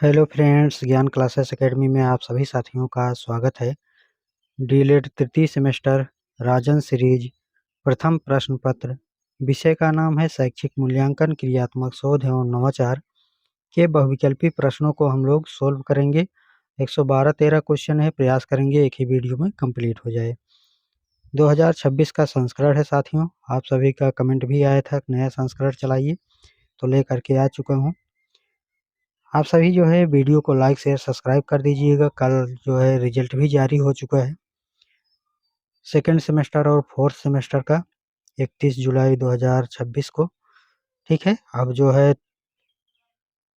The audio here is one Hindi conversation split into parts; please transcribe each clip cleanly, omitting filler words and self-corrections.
हेलो फ्रेंड्स, ज्ञान क्लासेस एकेडमी में आप सभी साथियों का स्वागत है। डीएलएड तृतीय सेमेस्टर राजन सीरीज प्रथम प्रश्न पत्र विषय का नाम है शैक्षिक मूल्यांकन क्रियात्मक शोध एवं नवाचार के बहुविकल्पी प्रश्नों को हम लोग सोल्व करेंगे। 112-13 क्वेश्चन है, प्रयास करेंगे एक ही वीडियो में कंप्लीट हो जाए। 2026 का संस्करण है साथियों, आप सभी का कमेंट भी आया था नया संस्करण चलाइए, तो लेकर के आ चुका हूँ। आप सभी जो है वीडियो को लाइक शेयर सब्सक्राइब कर दीजिएगा। कल जो है रिजल्ट भी जारी हो चुका है सेकेंड सेमेस्टर और फोर्थ सेमेस्टर का 31 जुलाई 2026 को। ठीक है, अब जो है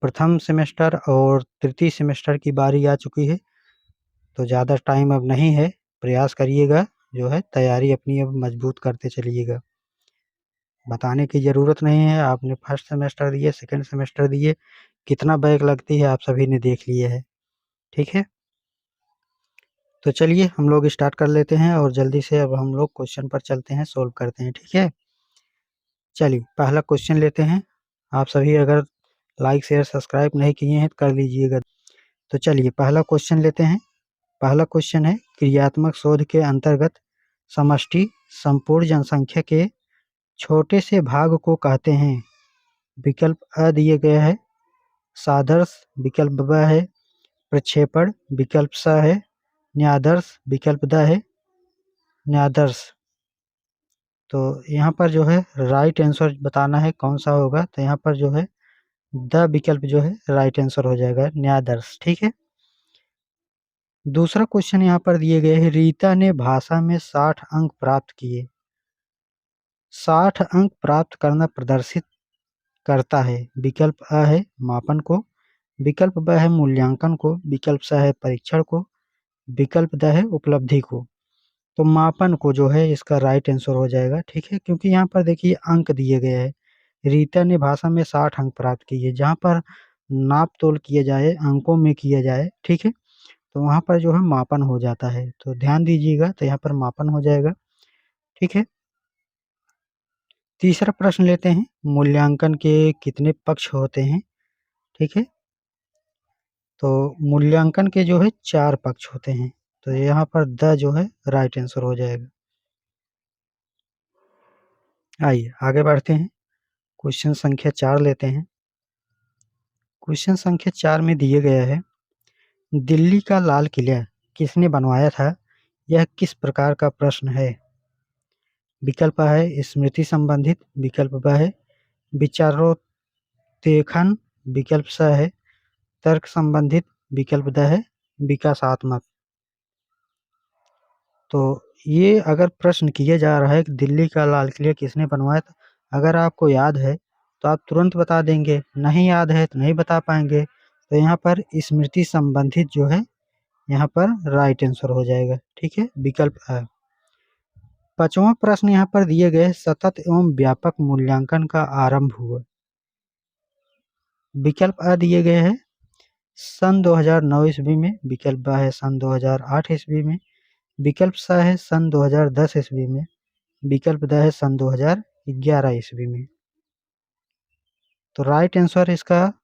प्रथम सेमेस्टर और तृतीय सेमेस्टर की बारी आ चुकी है, तो ज़्यादा टाइम अब नहीं है। प्रयास करिएगा, जो है तैयारी अपनी अब मजबूत करते चलिएगा। बताने की ज़रूरत नहीं है, आपने फर्स्ट सेमेस्टर दिए, सेकेंड सेमेस्टर दिए, कितना बैक लगती है आप सभी ने देख लिया है। ठीक है, तो चलिए हम लोग स्टार्ट कर लेते हैं और जल्दी से अब हम लोग क्वेश्चन पर चलते हैं, सोल्व करते हैं। ठीक है, चलिए पहला क्वेश्चन लेते हैं। आप सभी अगर लाइक शेयर सब्सक्राइब नहीं किए हैं तो कर लीजिएगा। तो चलिए पहला क्वेश्चन लेते हैं। पहला क्वेश्चन है क्रियात्मक शोध के अंतर्गत समष्टि संपूर्ण जनसंख्या के छोटे से भाग को कहते हैं। विकल्प अ दिए गए है सादर्श, विकल्प ब है प्रक्षेपण, विकल्प स है न्यादर्श, विकल्प द है न्यादर्श। तो यहाँ पर जो है राइट आंसर बताना है कौन सा होगा, तो यहाँ पर जो है द विकल्प जो है राइट आंसर हो जाएगा, न्यादर्श। ठीक है, दूसरा क्वेश्चन यहाँ पर दिए गए हैं रीता ने भाषा में 60 अंक प्राप्त किए। 60 अंक प्राप्त करना प्रदर्शित करता है। विकल्प अ है मापन को, विकल्प ब है मूल्यांकन को, विकल्प स है परीक्षण को, विकल्प द है उपलब्धि को। तो मापन को जो है इसका राइट आंसर हो जाएगा। ठीक है, क्योंकि यहाँ पर देखिए अंक दिए गए हैं। रीता ने भाषा में 60 अंक प्राप्त किए, जहाँ पर नाप तोल किया जाए अंकों में किया जाए, ठीक है, तो वहाँ पर जो है मापन हो जाता है। तो ध्यान दीजिएगा, तो यहाँ पर मापन हो जाएगा। ठीक है, तीसरा प्रश्न लेते हैं। मूल्यांकन के कितने पक्ष होते हैं? ठीक है, तो मूल्यांकन के जो है 4 पक्ष होते हैं। तो यहाँ पर द जो है राइट आंसर हो जाएगा। आइए आगे बढ़ते हैं, क्वेश्चन संख्या 4 लेते हैं। क्वेश्चन संख्या 4 में दिए गया है दिल्ली का लाल किला किसने बनवाया था? यह किस प्रकार का प्रश्न है? विकल्प A है स्मृति संबंधित, विकल्प ब है विचारोत्तेजन, विकल्प स है तर्क संबंधित, विकल्प द है विकासात्मक। तो ये अगर प्रश्न किया जा रहा है कि दिल्ली का लाल किला किसने बनवाया था, अगर आपको याद है तो आप तुरंत बता देंगे, नहीं याद है तो नहीं बता पाएंगे। तो यहाँ पर स्मृति संबंधित जो है यहाँ पर राइट आंसर हो जाएगा। ठीक है, विकल्प अ। पांचवा प्रश्न यहाँ पर दिए गए सतत एवं व्यापक मूल्यांकन का आरंभ हुआ। विकल्प अ दिए गए हैं सन 2009 ईस्वी में, विकल्प ब है सन 2008 ईस्वी में, विकल्प स है सन 2010 ईस्वी में, विकल्प द है सन 2011 ईस्वी में। तो राइट आंसर इसका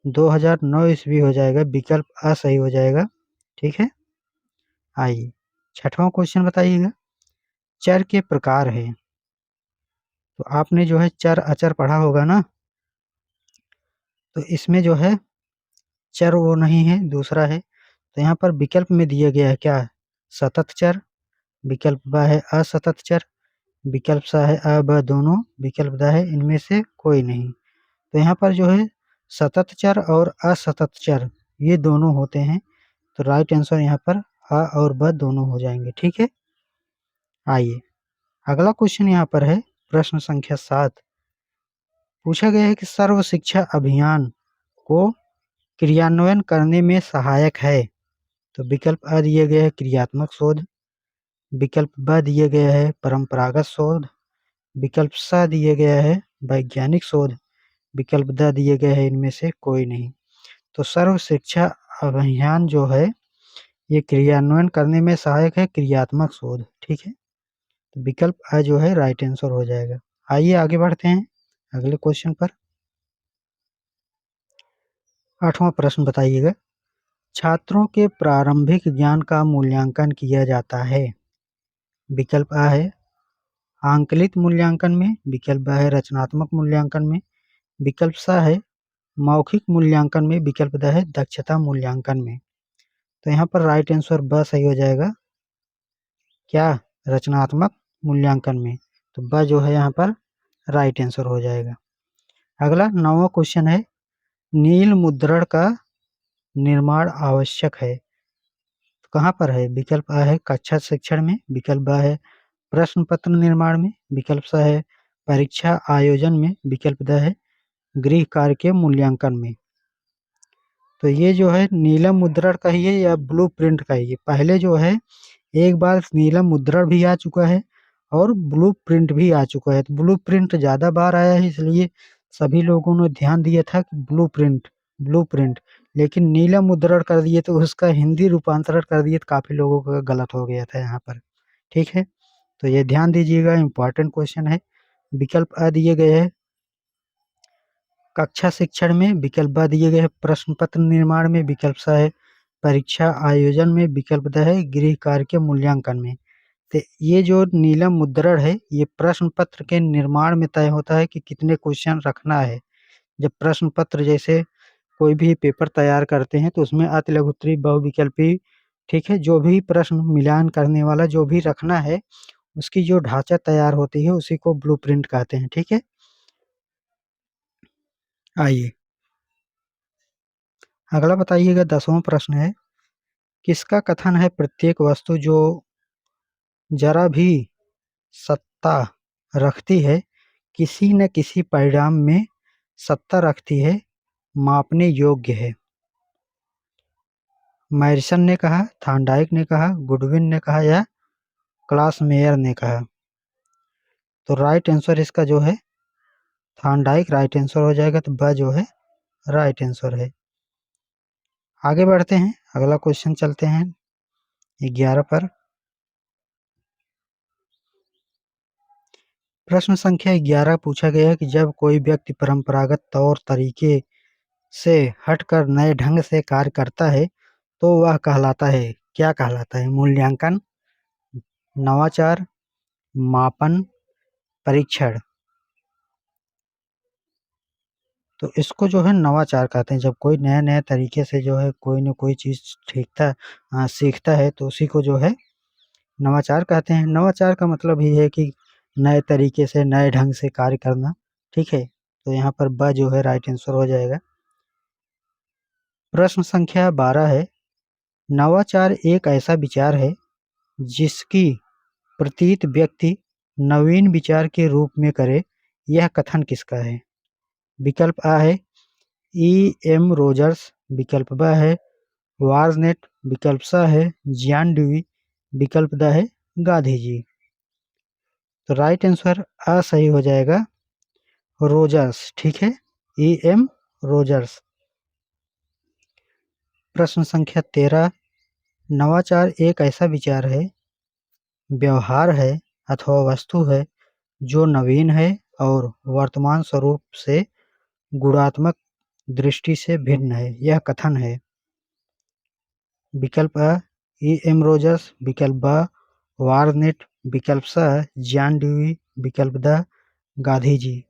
2009 ईस्वी हो जाएगा, विकल्प अ सही हो जाएगा। ठीक है, आइए छठवां क्वेश्चन बताइएगा। चर के प्रकार हैं, तो आपने जो है चर अचर पढ़ा होगा ना, तो इसमें जो है चर वो नहीं है, दूसरा है। तो यहाँ पर विकल्प में दिया गया है क्या? सतत चर, विकल्प ब है असतत चर, विकल्प स है अ ब दोनों, विकल्प द है इनमें से कोई नहीं। तो यहाँ पर जो है सतत चर और असतत चर ये दोनों होते हैं। तो राइट आंसर यहाँ पर अ और ब दोनों हो जाएंगे। ठीक है, आइए अगला क्वेश्चन यहाँ पर है प्रश्न संख्या 7। पूछा गया है कि सर्व शिक्षा अभियान को क्रियान्वयन करने में सहायक है। तो विकल्प अ दिए गए है क्रियात्मक शोध, विकल्प ब दिए गया है परंपरागत शोध, विकल्प स दिए गया है वैज्ञानिक शोध, विकल्प द दिए गए हैं इनमें से कोई नहीं। तो सर्व शिक्षा अभियान जो है ये क्रियान्वयन करने में सहायक है क्रियात्मक शोध। ठीक है, तो विकल्प अ जो है राइट आंसर हो जाएगा। आइए आगे बढ़ते हैं अगले क्वेश्चन पर। 8वां प्रश्न बताइएगा। छात्रों के प्रारंभिक ज्ञान का मूल्यांकन किया जाता है। विकल्प आ है आंकलित मूल्यांकन में, विकल्प ब है रचनात्मक मूल्यांकन में, विकल्प स है मौखिक मूल्यांकन में, विकल्प द है दक्षता मूल्यांकन में। तो यहाँ पर राइट आंसर ब सही हो जाएगा। क्या? रचनात्मक मूल्यांकन में। तो ब जो है यहाँ पर राइट आंसर हो जाएगा। अगला 9वां क्वेश्चन है, नील मुद्रण का निर्माण आवश्यक है। तो कहाँ पर है? विकल्प आ है कक्षा शिक्षण में, विकल्प ब है प्रश्न पत्र निर्माण में, विकल्प स है परीक्षा आयोजन में, विकल्प द है गृह कार्य के मूल्यांकन में। तो ये जो है नीलम मुद्रण कहिए या ब्लू प्रिंट कहिए, पहले जो है एक बार नीलम मुद्रण भी आ चुका है और ब्लू प्रिंट भी आ चुका है। तो ब्लू प्रिंट ज़्यादा बार आया है, इसलिए सभी लोगों ने ध्यान दिया था कि ब्लू प्रिंट, लेकिन नीलम मुद्रण कर दिए तो उसका हिंदी रूपांतरण कर दिए तो काफ़ी लोगों का गलत हो गया था यहाँ पर। ठीक है, तो ये ध्यान दीजिएगा, इम्पॉर्टेंट क्वेश्चन है। विकल्प आ दिए गए हैं कक्षा शिक्षण में, विकल्प ब दिए गए हैं प्रश्न पत्र निर्माण में, विकल्प स है परीक्षा आयोजन में, विकल्प द है गृह कार्य के मूल्यांकन में। तो ये जो नीलम मुद्रण है ये प्रश्न पत्र के निर्माण में तय होता है कि कितने क्वेश्चन रखना है। जब प्रश्न पत्र जैसे कोई भी पेपर तैयार करते हैं तो उसमें अति लघु उत्तरीय बहुविकल्पी, ठीक है, जो भी प्रश्न मिलान करने वाला जो भी रखना है उसकी जो ढांचा तैयार होती है उसी को ब्लूप्रिंट कहते हैं। ठीक है, आइए अगला बताइएगा। 10वां प्रश्न है, किसका कथन है प्रत्येक वस्तु जो जरा भी सत्ता रखती है किसी न किसी परिणाम में सत्ता रखती है, मापने योग्य है। मैरिसन ने कहा, थॉर्नडाइक ने कहा, गुडविन ने कहा या क्लास मेयर ने कहा। तो राइट आंसर इसका जो है थॉर्नडाइक राइट आंसर हो जाएगा। तो ब जो है राइट आंसर है। आगे बढ़ते हैं, अगला क्वेश्चन चलते हैं 11 पर। प्रश्न संख्या 11 पूछा गया है कि जब कोई व्यक्ति परंपरागत तौर तरीके से हटकर नए ढंग से कार्य करता है तो वह कहलाता है, क्या कहलाता है? मूल्यांकन, नवाचार, मापन, परीक्षण। तो इसको जो है नवाचार कहते हैं। जब कोई नए नए तरीके से जो है कोई न कोई चीज़ सीखता है तो उसी को जो है नवाचार कहते हैं। नवाचार का मतलब ही है कि नए तरीके से नए ढंग से कार्य करना। ठीक है, तो यहाँ पर ब जो है राइट आंसर हो जाएगा। प्रश्न संख्या 12 है, नवाचार एक ऐसा विचार है जिसकी प्रतीत व्यक्ति नवीन विचार के रूप में करे, यह कथन किसका है? विकल्प आ है ई एम रोजर्स, विकल्प ब है वार्जनेट, विकल्प स है जियान ड्यूई, विकल्प द है गांधी जी। तो राइट आंसर आ सही हो जाएगा रोजर्स। ठीक है, ई एम रोजर्स। प्रश्न संख्या 13, नवाचार एक ऐसा विचार है, व्यवहार है अथवा वस्तु है जो नवीन है और वर्तमान स्वरूप से गुणात्मक दृष्टि से भिन्न है, यह कथन है। विकल्प अ ई एम रोजर्स, विकल्प ब वार्नेट, विकल्प स जॉन ड्यूई, विकल्प द गांधी जी।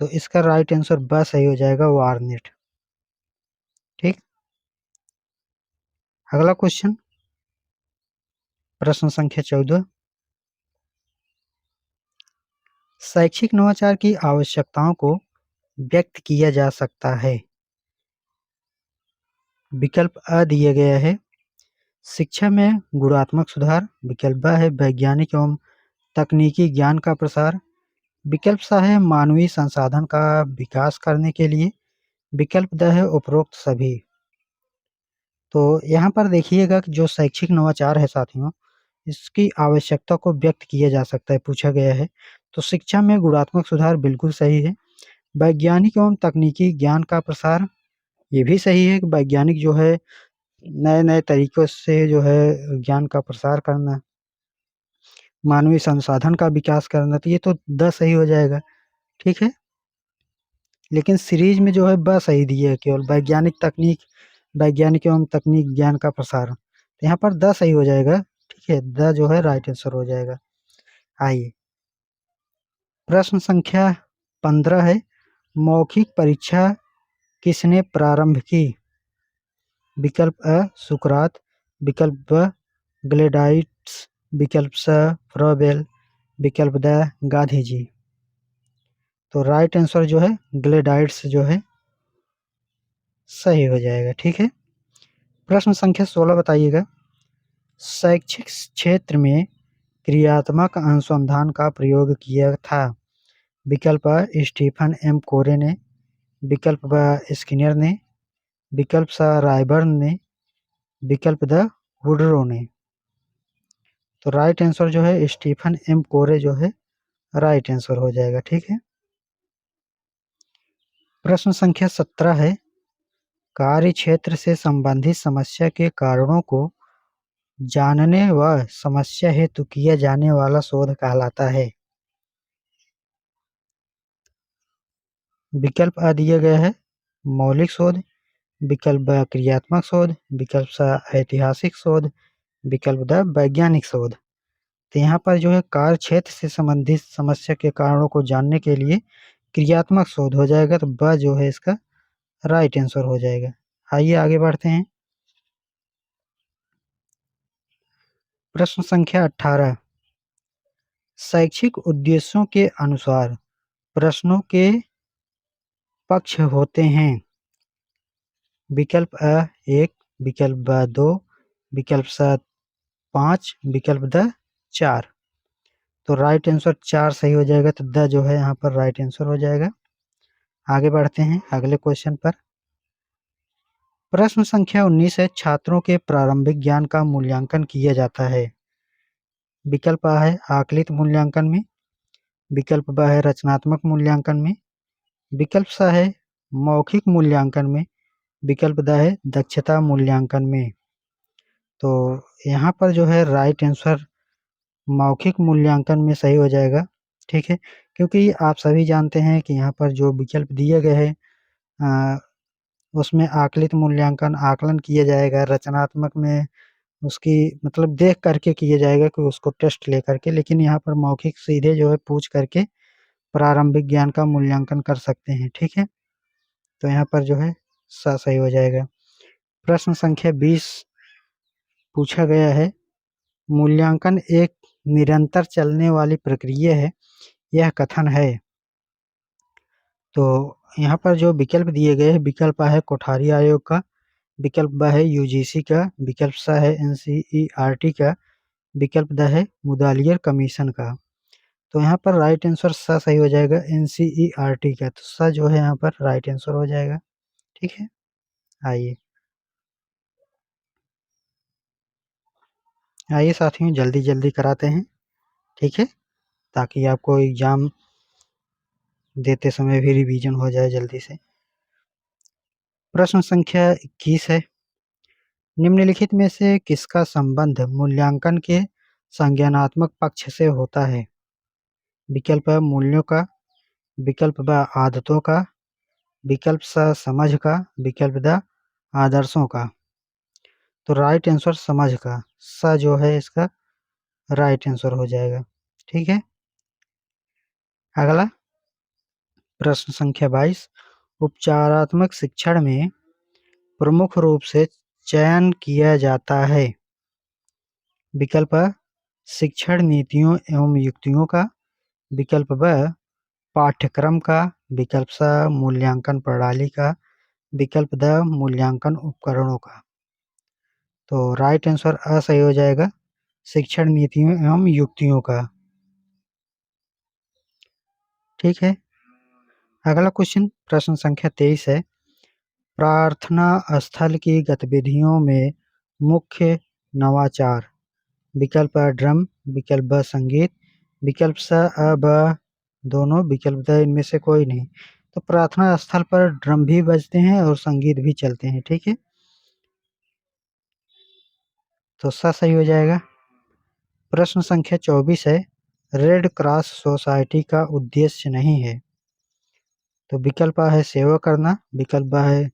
तो इसका राइट आंसर ब सही हो जाएगा, वार्नेट। ठीक, अगला क्वेश्चन प्रश्न संख्या 14, शैक्षिक नवाचार की आवश्यकताओं को व्यक्त किया जा सकता है। विकल्प अ दिए गया है शिक्षा में गुणात्मक सुधार, विकल्प ब है वैज्ञानिक एवं तकनीकी ज्ञान का प्रसार, विकल्प स है मानवीय संसाधन का विकास करने के लिए, विकल्प द है उपरोक्त सभी। तो यहाँ पर देखिएगा कि जो शैक्षिक नवाचार है साथियों, इसकी आवश्यकता को व्यक्त किया जा सकता है, पूछा गया है। तो शिक्षा में गुणात्मक सुधार बिल्कुल सही है। वैज्ञानिक एवं तकनीकी ज्ञान का प्रसार, ये भी सही है कि वैज्ञानिक जो है नए नए तरीकों से जो है ज्ञान का प्रसार करना, मानवीय संसाधन का विकास करना, तो ये तो 10 सही हो जाएगा। ठीक है, लेकिन सीरीज में जो है ब सही दिया है, केवल वैज्ञानिक एवं तकनीक ज्ञान का प्रसार, तो यहाँ पर द सही हो जाएगा। ठीक है, द जो है राइट आंसर हो जाएगा। आइए, प्रश्न संख्या 15 है, मौखिक परीक्षा किसने प्रारंभ की? विकल्प अ सुकरात, विकल्प ब ग्लेडाइट्स, विकल्प स फ्रॉबेल, विकल्प द गांधी जी। तो राइट आंसर जो है ग्लेडाइट्स जो है सही हो जाएगा। ठीक है, प्रश्न संख्या 16 बताइएगा, शैक्षिक क्षेत्र में क्रियात्मक अनुसंधान का प्रयोग किया था? विकल्प अ स्टीफन एम कोरे ने, विकल्प ब स्किनर ने, विकल्प स रायबर्न ने, विकल्प द वुडरो ने। तो राइट आंसर जो है स्टीफन एम कोरे जो है राइट आंसर हो जाएगा। ठीक है, प्रश्न संख्या 17 है, कार्य क्षेत्र से संबंधित समस्या के कारणों को जानने व समस्या हेतु किया जाने वाला शोध कहलाता है? विकल्प आ दिया गया है, मौलिक शोध, विकल्प ब क्रियात्मक शोध, विकल्प स ऐतिहासिक शोध, विकल्प द वैज्ञानिक शोध। तो यहाँ पर जो है कार्य क्षेत्र से संबंधित समस्या के कारणों को जानने के लिए क्रियात्मक शोध हो जाएगा, तो ब जो है इसका राइट आंसर हो जाएगा। आइए आगे बढ़ते हैं, प्रश्न संख्या 18, शैक्षिक उद्देश्यों के अनुसार प्रश्नों के पक्ष होते हैं? विकल्प अ 1, विकल्प ब 2, विकल्प स 5, विकल्प द 4। तो राइट आंसर 4 सही हो जाएगा, तो द जो है यहाँ पर राइट आंसर हो जाएगा। आगे बढ़ते हैं अगले क्वेश्चन पर, प्रश्न संख्या 19 है, छात्रों के प्रारंभिक ज्ञान का मूल्यांकन किया जाता है? विकल्प आ है आकलित मूल्यांकन में, विकल्प ब है रचनात्मक मूल्यांकन में, विकल्प स है मौखिक मूल्यांकन में, विकल्प द है दक्षता मूल्यांकन में। तो यहाँ पर जो है राइट आंसर मौखिक मूल्यांकन में सही हो जाएगा। ठीक है, क्योंकि आप सभी जानते हैं कि यहाँ पर जो विकल्प दिए गए हैं उसमें आकलित मूल्यांकन आकलन किया जाएगा, रचनात्मक में उसकी मतलब देख करके किया जाएगा कि उसको टेस्ट ले करके, लेकिन यहाँ पर मौखिक सीधे जो है पूछ करके प्रारंभिक ज्ञान का मूल्यांकन कर सकते हैं। ठीक है, तो यहाँ पर जो है सही हो जाएगा। प्रश्न संख्या 20 पूछा गया है, मूल्यांकन एक निरंतर चलने वाली प्रक्रिया है, यह कथन है? तो यहाँ पर जो विकल्प दिए गए हैं, विकल्प आ है कोठारी आयोग का, विकल्प ब है यूजीसी का, विकल्प स है एनसीईआरटी का, विकल्प द है मुदालियर कमीशन का। तो यहाँ पर राइट आंसर स सही हो जाएगा, एनसीईआरटी का। तो स जो है यहाँ पर राइट आंसर हो जाएगा। ठीक है, आइए आइए साथियों, जल्दी जल्दी कराते हैं। ठीक है, ताकि आपको एग्जाम देते समय भी रिवीजन हो जाए जल्दी से। प्रश्न संख्या 21 है, निम्नलिखित में से किसका संबंध मूल्यांकन के संज्ञानात्मक पक्ष से होता है? विकल्प अ मूल्यों का, विकल्प ब आदतों का, विकल्प स समझ का, विकल्प द आदर्शों का। तो राइट आंसर समझ का, स जो है इसका राइट आंसर हो जाएगा। ठीक है, अगला प्रश्न संख्या 22, उपचारात्मक शिक्षण में प्रमुख रूप से चयन किया जाता है? विकल्प अ शिक्षण नीतियों एवं युक्तियों का, विकल्प ब पाठ्यक्रम का, विकल्प स मूल्यांकन प्रणाली का, विकल्प द मूल्यांकन उपकरणों का। तो राइट आंसर अ सही हो जाएगा, शिक्षण नीतियों एवं युक्तियों का। ठीक है, अगला क्वेश्चन प्रश्न संख्या 23 है, प्रार्थना स्थल की गतिविधियों में मुख्य नवाचार? विकल्प अ ड्रम, विकल्प ब संगीत, विकल्प स अ ब दोनों, विकल्प द इनमें से कोई नहीं। तो प्रार्थना स्थल पर ड्रम भी बजते हैं और संगीत भी चलते हैं। ठीक है, तो स सही हो जाएगा। प्रश्न संख्या 24 है, रेड क्रॉस सोसाइटी का उद्देश्य नहीं है? तो विकल्प आ है सेवा करना, विकल्प ब है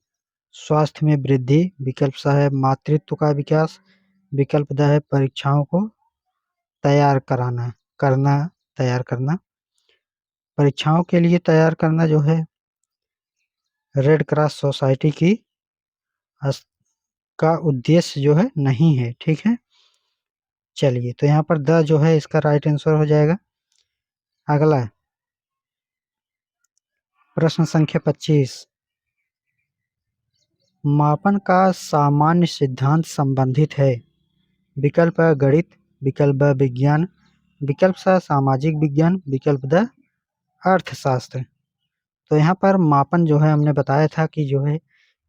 स्वास्थ्य में वृद्धि, विकल्प स है मातृत्व का विकास, विकल्प द है परीक्षाओं को तैयार कराना करना तैयार करना। परीक्षाओं के लिए तैयार करना जो है रेड क्रॉस सोसाइटी की का उद्देश्य जो है नहीं है। ठीक है, चलिए तो यहाँ पर द जो है इसका राइट आंसर हो जाएगा। अगला प्रश्न संख्या 25, मापन का सामान्य सिद्धांत संबंधित है। विकल्प अ गणित, विकल्प ब विज्ञान, विकल्प स सामाजिक विज्ञान, विकल्प द अर्थशास्त्र। तो यहाँ पर मापन जो है हमने बताया था कि जो है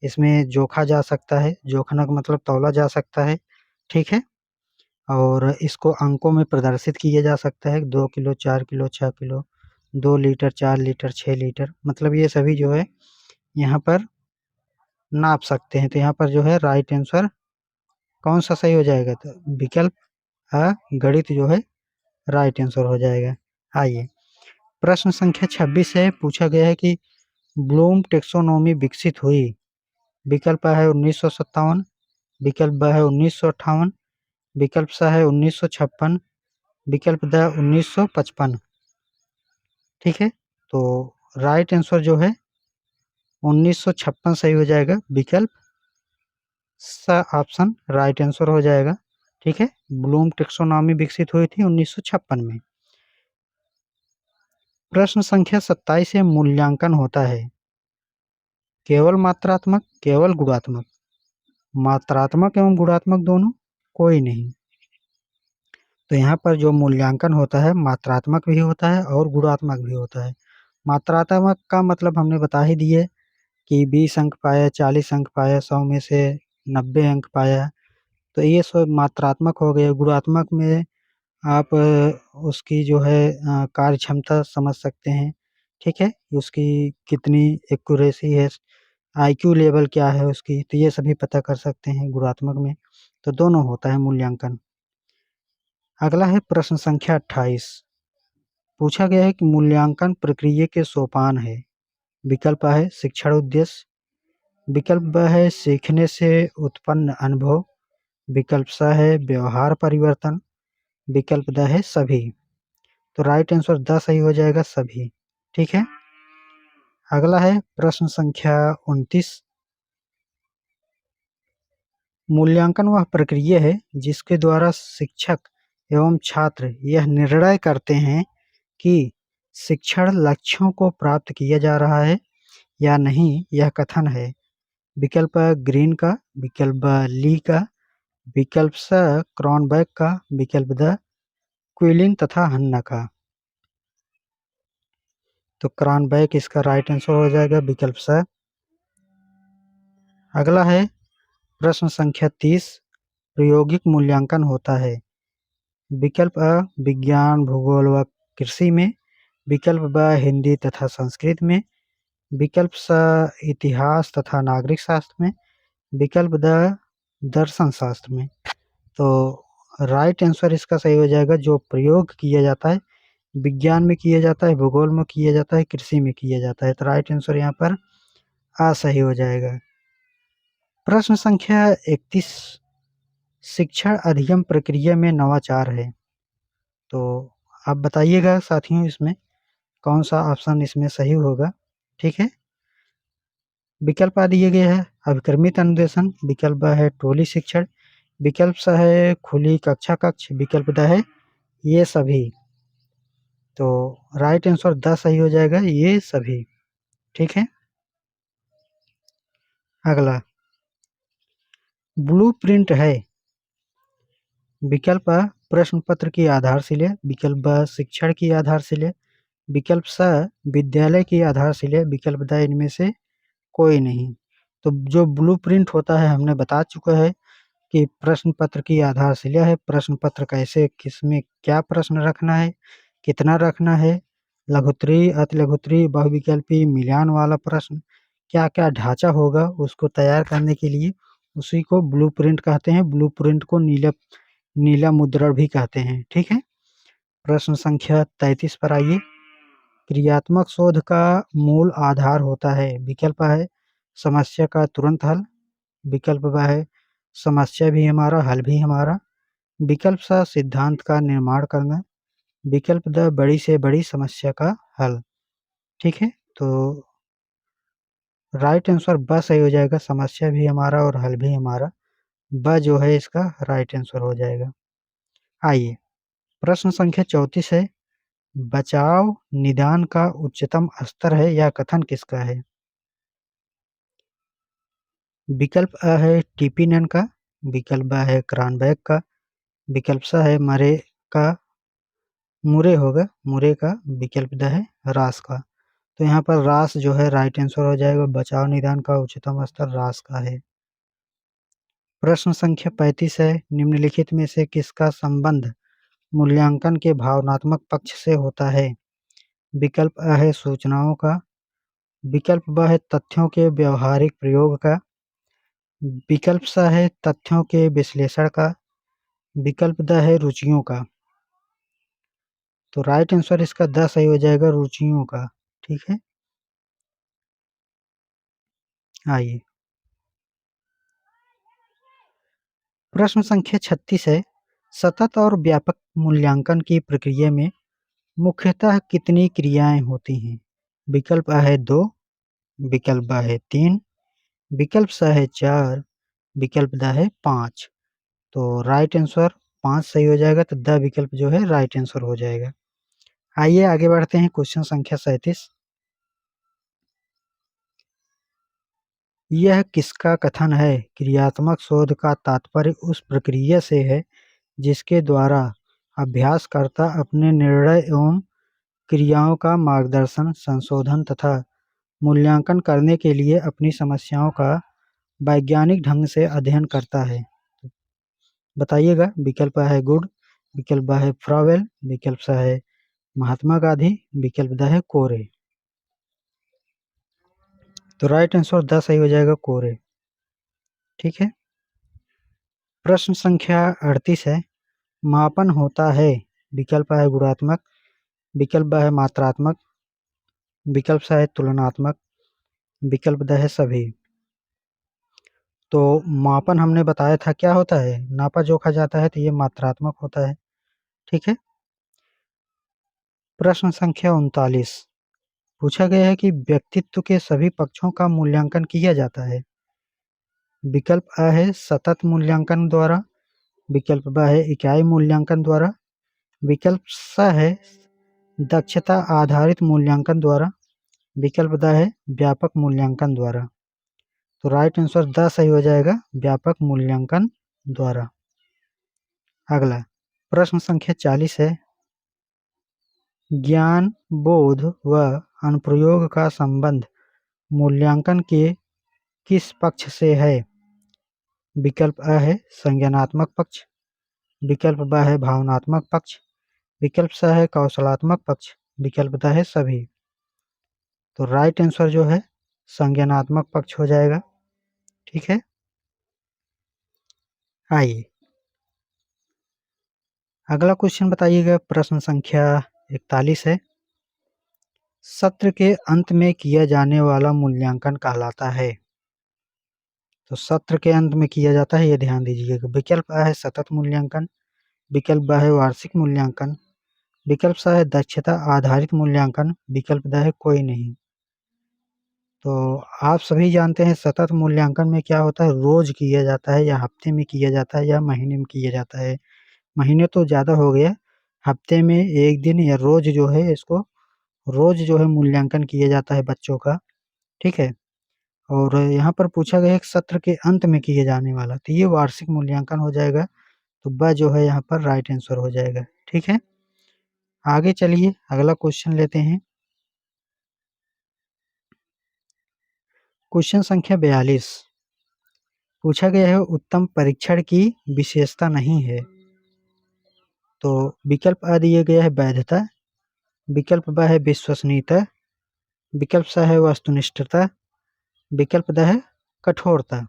इसमें जोखा जा सकता है, जोखना का मतलब तौला जा सकता है। ठीक है, और इसको अंकों में प्रदर्शित किया जा सकता है, 2 kilo, 4 kilo, 6 kilo, 2 litre, 4 litre, 6 litre, मतलब ये सभी जो है यहाँ पर नाप सकते हैं। तो यहाँ पर जो है राइट आंसर कौन सा सही हो जाएगा, तो विकल्प अ गणित जो है राइट आंसर हो जाएगा। आइए प्रश्न संख्या 26 है, पूछा गया है कि ब्लूम टेक्सोनोमी विकसित हुई। विकल्प अ है 1957, विकल्प ब है 1958, विकल्प स है 1956, विकल्प द 1955। ठीक है, तो राइट आंसर जो है 1956 सही हो जाएगा, विकल्प स ऑप्शन राइट आंसर हो जाएगा। ठीक है, ब्लूम टेक्सोनॉमी विकसित हुई थी 1956 में। प्रश्न संख्या 27 से मूल्यांकन होता है केवल मात्रात्मक, केवल गुणात्मक, मात्रात्मक एवं गुणात्मक दोनों, कोई नहीं। तो यहाँ पर जो मूल्यांकन होता है मात्रात्मक भी होता है और गुणात्मक भी होता है। मात्रात्मक का मतलब हमने बता ही दिए कि 20 अंक पाया, 40 अंक पाया, 100 में से 90 अंक पाया, तो ये सब मात्रात्मक हो गए। गुणात्मक में आप उसकी जो है कार्य क्षमता समझ सकते हैं। ठीक है, उसकी कितनी एक्यूरेसी है, आईक्यू लेवल क्या है उसकी, तो ये सभी पता कर सकते हैं गुणात्मक में। तो दोनों होता है मूल्यांकन। अगला है प्रश्न संख्या 28, पूछा गया है कि मूल्यांकन प्रक्रिया के सोपान है। विकल्प है शिक्षण उद्देश्य, विकल्प ब है सीखने से उत्पन्न अनुभव, विकल्प स है व्यवहार परिवर्तन, विकल्प द है सभी। तो राइट आंसर द सही हो जाएगा, सभी। ठीक है, अगला है प्रश्न संख्या 29, मूल्यांकन वह प्रक्रिया है जिसके द्वारा शिक्षक एवं छात्र यह निर्णय करते हैं कि शिक्षण लक्ष्यों को प्राप्त किया जा रहा है या नहीं। यह कथन है। विकल्प अ ग्रीन का, विकल्प ब ली का, विकल्प स क्रॉनबैक का, विकल्प द क्विलिन तथा हन्ना का। तो क्रॉनबैक इसका राइट आंसर हो जाएगा, विकल्प स। अगला है प्रश्न संख्या 30, प्रायोगिक मूल्यांकन होता है। विकल्प अ विज्ञान, भूगोल व कृषि में, विकल्प ब हिंदी तथा संस्कृत में, विकल्प स इतिहास तथा नागरिक शास्त्र में, विकल्प द दर्शन शास्त्र में। तो राइट आंसर इसका सही हो जाएगा, जो प्रयोग किया जाता है विज्ञान में किया जाता है, भूगोल में किया जाता है, कृषि में किया जाता है। तो राइट आंसर यहाँ पर आ सही हो जाएगा। प्रश्न संख्या 31, शिक्षण अधिगम प्रक्रिया में नवाचार है। तो आप बताइएगा साथियों इसमें कौन सा ऑप्शन इसमें सही होगा। ठीक है, विकल्प आ दिए गए हैं अभिक्रमित अनुदेशन, विकल्प ब है टोली शिक्षण, विकल्प स है खुली कक्षा कक्ष, विकल्प द है ये सभी। तो राइट आंसर द सही हो जाएगा, ये सभी। ठीक है, अगला ब्लूप्रिंट है। विकल्प अ प्रश्न पत्र की आधारशिला, विकल्प ब शिक्षण की आधारशिला, विकल्प स विद्यालय की आधारशिला, विकल्प द इनमें से कोई नहीं। तो जो ब्लूप्रिंट होता है हमने बता चुका है कि प्रश्न पत्र की आधारशिला है, प्रश्न पत्र कैसे किसमें क्या प्रश्न रखना है, कितना रखना है, लघुत्तरी, अतिलघुत्तरी, बहुविकल्पी, मिलान वाला प्रश्न, क्या क्या ढांचा होगा उसको तैयार करने के लिए, उसी को ब्लूप्रिंट कहते हैं। ब्लूप्रिंट को नीला नीला मुद्रण भी कहते हैं। ठीक है, प्रश्न संख्या 33 पर आइए। क्रियात्मक शोध का मूल आधार होता है? विकल्प है समस्या का तुरंत हल, विकल्प ब है समस्या भी हमारा हल भी हमारा, विकल्प स सिद्धांत का निर्माण करना, विकल्प द बड़ी से बड़ी समस्या का हल। ठीक है, तो राइट आंसर ब सही हो जाएगा, समस्या भी हमारा और हल भी हमारा। ब जो है इसका राइट आंसर हो जाएगा। आइए, प्रश्न संख्या 34 है, बचाव निदान का उच्चतम स्तर है, यह कथन किसका है? विकल्प अ है टीपीनन का, विकल्प ब है क्रानबैक का, विकल्प स है मरे का, मुरे होगा मुरे का, विकल्प द है रास का। तो यहाँ पर रास जो है राइट आंसर हो जाएगा, बचाव निदान का उच्चतम स्तर रास का है। प्रश्न संख्या 35 है, निम्नलिखित में से किसका संबंध मूल्यांकन के भावनात्मक पक्ष से होता है? विकल्प अ है सूचनाओं का, विकल्प ब है तथ्यों के व्यवहारिक प्रयोग का, विकल्प स है तथ्यों के विश्लेषण का, विकल्प द है रुचियों का। तो राइट आंसर इसका द सही हो जाएगा, रुचियों का। ठीक है, आइए, प्रश्न संख्या 36 है, सतत और व्यापक मूल्यांकन की प्रक्रिया में मुख्यतः कितनी क्रियाएं होती हैं? विकल्प अ है 2, विकल्प ब है 3, विकल्प स है 4, विकल्प द है 5। तो राइट आंसर 5 सही हो जाएगा, तो द विकल्प जो है राइट आंसर हो जाएगा। आइए आगे बढ़ते हैं, क्वेश्चन संख्या 37। यह किसका कथन है? क्रियात्मक शोध का तात्पर्य उस प्रक्रिया से है जिसके द्वारा अभ्यासकर्ता अपने निर्णय एवं क्रियाओं का मार्गदर्शन, संशोधन तथा मूल्यांकन करने के लिए अपनी समस्याओं का वैज्ञानिक ढंग से अध्ययन करता है। बताइएगा, विकल्प A है गुड, विकल्प ब है फ्रावेल, विकल्प स है महात्मा गांधी, विकल्प द है कोरे। तो राइट आंसर 10 सही हो जाएगा, कोरे। ठीक है, प्रश्न संख्या 38 है, मापन होता है? विकल्प A है गुणात्मक, विकल्प ब है मात्रात्मक, विकल्प स है तुलनात्मक, विकल्प द है सभी। तो मापन हमने बताया था क्या होता है, नापा जोखा जाता है, तो ये मात्रात्मक होता है। ठीक है, प्रश्न संख्या 39 पूछा गया है कि व्यक्तित्व के सभी पक्षों का मूल्यांकन किया जाता है। विकल्प अ है सतत मूल्यांकन द्वारा, विकल्प ब है इकाई मूल्यांकन द्वारा, विकल्प स है दक्षता आधारित मूल्यांकन द्वारा, विकल्प द है व्यापक मूल्यांकन द्वारा। तो राइट आंसर द सही हो जाएगा, व्यापक मूल्यांकन द्वारा। अगला प्रश्न संख्या 40 है, ज्ञान, बोध व अनुप्रयोग का संबंध मूल्यांकन के किस पक्ष से है? विकल्प अ है संज्ञानात्मक पक्ष, विकल्प ब है भावनात्मक पक्ष, विकल्प स है कौशलात्मक पक्ष, विकल्प द है सभी। तो राइट आंसर जो है संज्ञानात्मक पक्ष हो जाएगा। ठीक है, आइए अगला क्वेश्चन बताइएगा, प्रश्न संख्या 41 है, सत्र के अंत में किया जाने वाला मूल्यांकन कहलाता है? तो सत्र के अंत में किया जाता है, ये ध्यान दीजिएगा। विकल्प अ है सतत मूल्यांकन, विकल्प ब है वार्षिक मूल्यांकन, विकल्प स है दक्षता आधारित मूल्यांकन, विकल्प द है कोई नहीं। तो आप सभी जानते हैं सतत मूल्यांकन में क्या होता है, रोज किया जाता है या हफ्ते में किया जाता है या महीने में किया जाता है। महीने तो ज़्यादा हो गया, हफ्ते में एक दिन या रोज जो है इसको रोज जो है मूल्यांकन किया जाता है बच्चों का। ठीक है, और यहाँ पर पूछा गया है कि सत्र के अंत में किए जाने वाला, तो ये वार्षिक मूल्यांकन हो जाएगा। तो ब जो है यहाँ पर राइट आंसर हो जाएगा। ठीक है, आगे चलिए अगला क्वेश्चन लेते हैं, क्वेश्चन संख्या 42 पूछा गया है, उत्तम परीक्षण की विशेषता नहीं है। तो विकल्प अ दिया गया है वैधता, विकल्प ब है विश्वसनीयता, विकल्प स है वस्तुनिष्ठता, विकल्प द है कठोरता।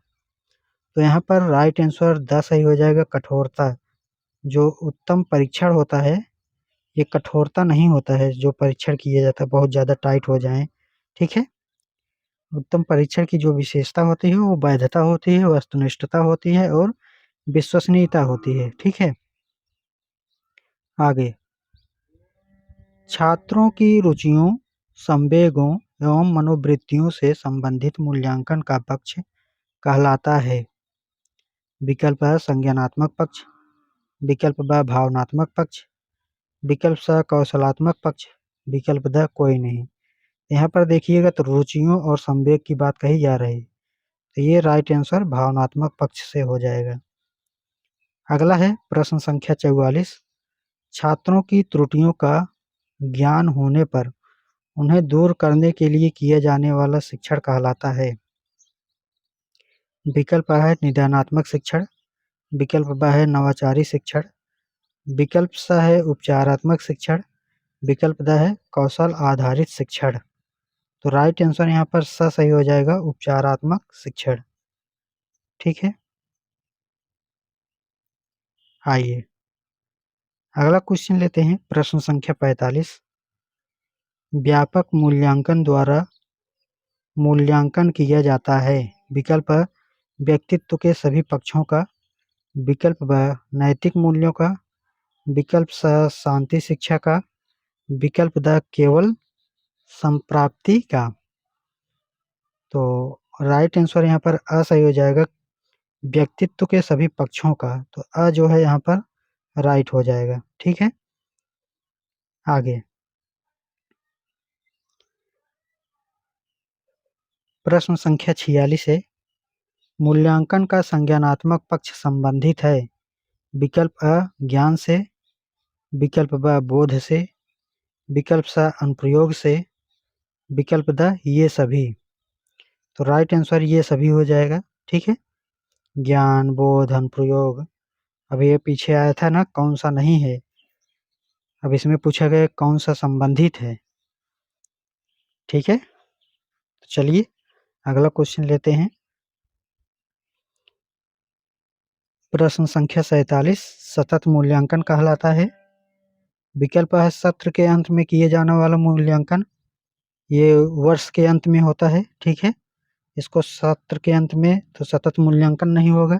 तो यहाँ पर राइट आंसर 10 सही हो जाएगा, कठोरता। जो उत्तम परीक्षण होता है ये कठोरता नहीं होता है जो परीक्षण किया जाता है बहुत ज़्यादा टाइट हो जाए, ठीक है। उत्तम परीक्षण की जो विशेषता होती है वो वैधता होती है, वस्तुनिष्ठता होती है और विश्वसनीयता होती है, ठीक है। आगे, छात्रों की रुचियों, संवेगों एवं मनोवृत्तियों से संबंधित मूल्यांकन का पक्ष कहलाता है। विकल्प अ संज्ञानात्मक पक्ष, विकल्प ब भावनात्मक पक्ष, विकल्प स कौशलात्मक पक्ष, विकल्प द कोई नहीं। यहाँ पर देखिएगा तो रुचियों और संवेग की बात कही जा रही है, तो ये राइट आंसर भावनात्मक पक्ष से हो जाएगा। अगला है प्रश्न संख्या 44। छात्रों की त्रुटियों का ज्ञान होने पर उन्हें दूर करने के लिए किया जाने वाला शिक्षण कहलाता है। विकल्प अ है निदानात्मक शिक्षण, विकल्प ब है नवाचारी शिक्षण, विकल्प स है उपचारात्मक शिक्षण, विकल्प द है कौशल आधारित शिक्षण। तो राइट आंसर यहाँ पर स सही हो जाएगा, उपचारात्मक शिक्षण, ठीक है। आइए अगला क्वेश्चन लेते हैं, प्रश्न संख्या 45। व्यापक मूल्यांकन द्वारा मूल्यांकन किया जाता है। विकल्प अ व्यक्तित्व के सभी पक्षों का, विकल्प ब नैतिक मूल्यों का, विकल्प स शांति शिक्षा का, विकल्प द केवल संप्राप्ति का। तो राइट आंसर यहाँ पर अ सही हो जाएगा, व्यक्तित्व के सभी पक्षों का। तो अ जो है यहाँ पर राइट हो जाएगा, ठीक है। आगे प्रश्न संख्या 46 है। मूल्यांकन का संज्ञानात्मक पक्ष संबंधित है। विकल्प अ ज्ञान से, विकल्प ब बोध से, विकल्प स अनुप्रयोग से, विकल्प द ये सभी। तो राइट आंसर ये सभी हो जाएगा, ठीक है। ज्ञान, बोध, अनुप्रयोग। अब ये पीछे आया था ना कौन सा नहीं है, अब इसमें पूछा गया कौन सा संबंधित है, ठीक है। तो चलिए अगला क्वेश्चन लेते हैं। प्रश्न संख्या 47 सतत मूल्यांकन कहलाता है। विकल्प है सत्र के अंत में किए जाने वाला मूल्यांकन, ये वर्ष के अंत में होता है, ठीक है। इसको सत्र के अंत में तो सतत मूल्यांकन नहीं होगा,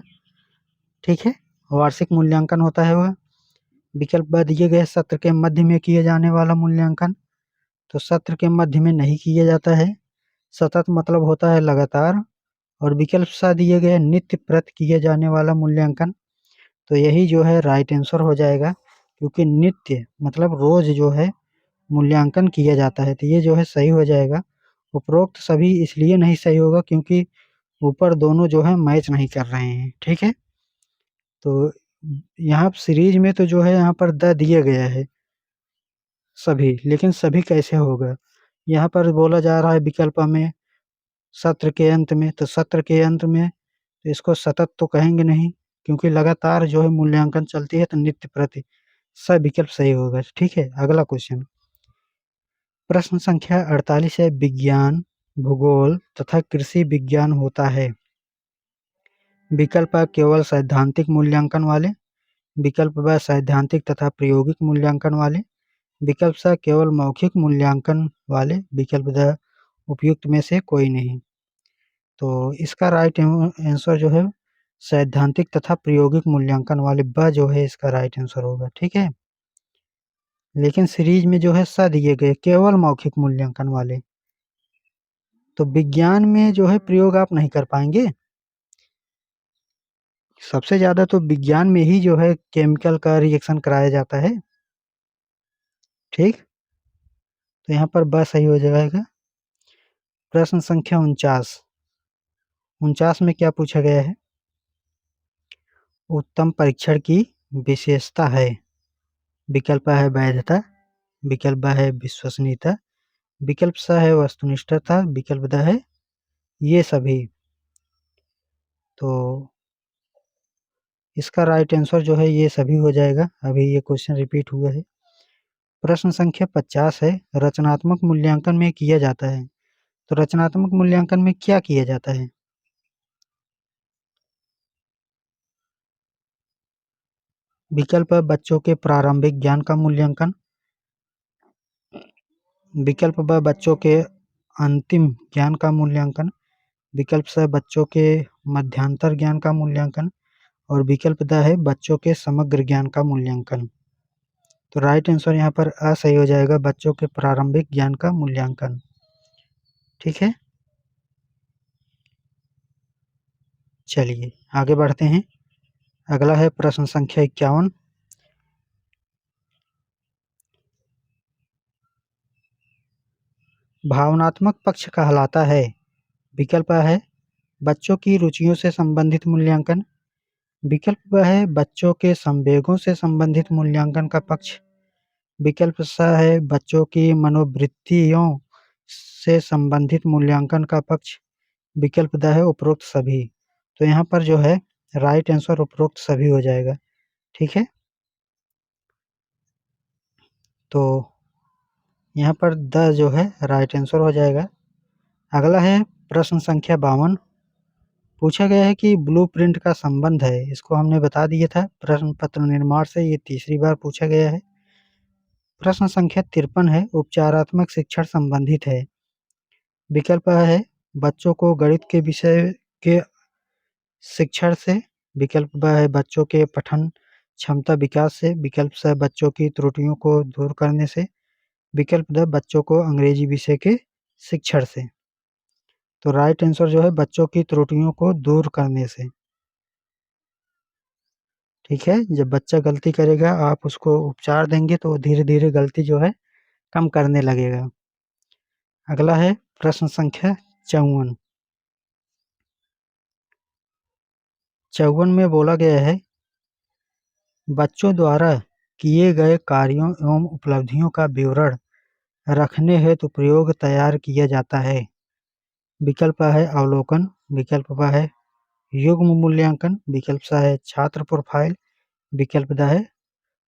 ठीक है, वार्षिक मूल्यांकन होता है वह। विकल्प ब दिए गए सत्र के मध्य में किए जाने वाला मूल्यांकन, तो सत्र के मध्य में नहीं किया जाता है, सतत मतलब होता है लगातार। और विकल्प सा दिए गए नित्य प्रति किए जाने वाला मूल्यांकन, तो यही जो है राइट आंसर हो जाएगा, क्योंकि नित्य मतलब रोज जो है मूल्यांकन किया जाता है, तो ये जो है सही हो जाएगा। उपरोक्त सभी इसलिए नहीं सही होगा क्योंकि ऊपर दोनों जो है मैच नहीं कर रहे हैं, ठीक है। तो यहाँ सीरीज में तो जो है यहाँ पर द दिया गया है सभी, लेकिन सभी कैसे होगा, यहाँ पर बोला जा रहा है विकल्प में सत्र के अंत में, तो सत्र के अंत में तो इसको सतत तो कहेंगे नहीं, क्योंकि लगातार जो है मूल्यांकन चलती है, तो नित्य प्रति स विकल्प सही होगा, ठीक है। अगला क्वेश्चन प्रश्न संख्या 48 है। विज्ञान, भूगोल तथा कृषि विज्ञान होता है। विकल्प अ केवल सैद्धांतिक मूल्यांकन वाले, विकल्प ब सैद्धांतिक तथा प्रायोगिक मूल्यांकन वाले, विकल्प स केवल मौखिक मूल्यांकन वाले, विकल्प द उपयुक्त में से कोई नहीं। तो इसका राइट आंसर जो है सैद्धांतिक तथा प्रायोगिक मूल्यांकन वाले ब जो है इसका राइट आंसर होगा, ठीक है। लेकिन सीरीज में जो है स दिए गए केवल मौखिक मूल्यांकन वाले, तो विज्ञान में जो है प्रयोग आप नहीं कर पाएंगे। सबसे ज़्यादा तो विज्ञान में ही जो है केमिकल का रिएक्शन कराया जाता है, ठीक। तो यहाँ पर ब सही हो जाएगा। प्रश्न संख्या 49 में क्या पूछा गया है। उत्तम परीक्षण की विशेषता है। विकल्प है वैधता, विकल्प ब है विश्वसनीयता, विकल्प स है वस्तुनिष्ठता, विकल्प द है ये सभी। तो इसका राइट आंसर जो है ये सभी हो जाएगा। अभी ये क्वेश्चन रिपीट हुआ है। प्रश्न संख्या 50 है। रचनात्मक मूल्यांकन में किया जाता है। तो रचनात्मक मूल्यांकन में क्या किया जाता है। विकल्प है बच्चों के प्रारंभिक ज्ञान का मूल्यांकन, विकल्प ब बच्चों के अंतिम ज्ञान का मूल्यांकन, विकल्प स बच्चों के मध्यांतर ज्ञान का मूल्यांकन और विकल्प द है बच्चों के समग्र ज्ञान का मूल्यांकन। तो राइट आंसर यहाँ पर अ सही हो जाएगा, बच्चों के प्रारंभिक ज्ञान का मूल्यांकन। ठीक है, चलिए आगे बढ़ते हैं। अगला है प्रश्न संख्या 51। भावनात्मक पक्ष कहलाता है। विकल्प है बच्चों की रुचियों से संबंधित मूल्यांकन, विकल्प है बच्चों के संवेगों से संबंधित मूल्यांकन का पक्ष, विकल्प स है बच्चों की मनोवृत्तियों से संबंधित मूल्यांकन का पक्ष, विकल्प द है उपरोक्त सभी। तो यहाँ पर जो है राइट आंसर उपरोक्त सभी हो जाएगा। ठीक है, तो यहाँ पर द जो है राइट आंसर हो जाएगा। अगला है प्रश्न संख्या 52। पूछा गया है कि ब्लूप्रिंट का संबंध है, इसको हमने बता दिया था प्रश्न पत्र निर्माण से, ये तीसरी बार पूछा गया है। प्रश्न संख्या 53 है, उपचारात्मक शिक्षण संबंधित है। विकल्प है बच्चों को गणित के विषय के शिक्षण से, विकल्प ब है बच्चों के पठन क्षमता विकास से, विकल्प स बच्चों की त्रुटियों को दूर करने से, विकल्प द बच्चों को अंग्रेजी विषय के शिक्षण से। तो राइट आंसर जो है बच्चों की त्रुटियों को दूर करने से। ठीक है, जब बच्चा गलती करेगा आप उसको उपचार देंगे तो धीरे धीरे गलती जो है कम करने लगेगा। अगला है प्रश्न संख्या 54। 54 में बोला गया है बच्चों द्वारा किए गए कार्यों एवं उपलब्धियों का विवरण रखने हेतु प्रयोग तैयार किया जाता है। विकल्प है अवलोकन, विकल्प ब है युग्म मूल्यांकन, विकल्प स है छात्र प्रोफाइल, विकल्प द है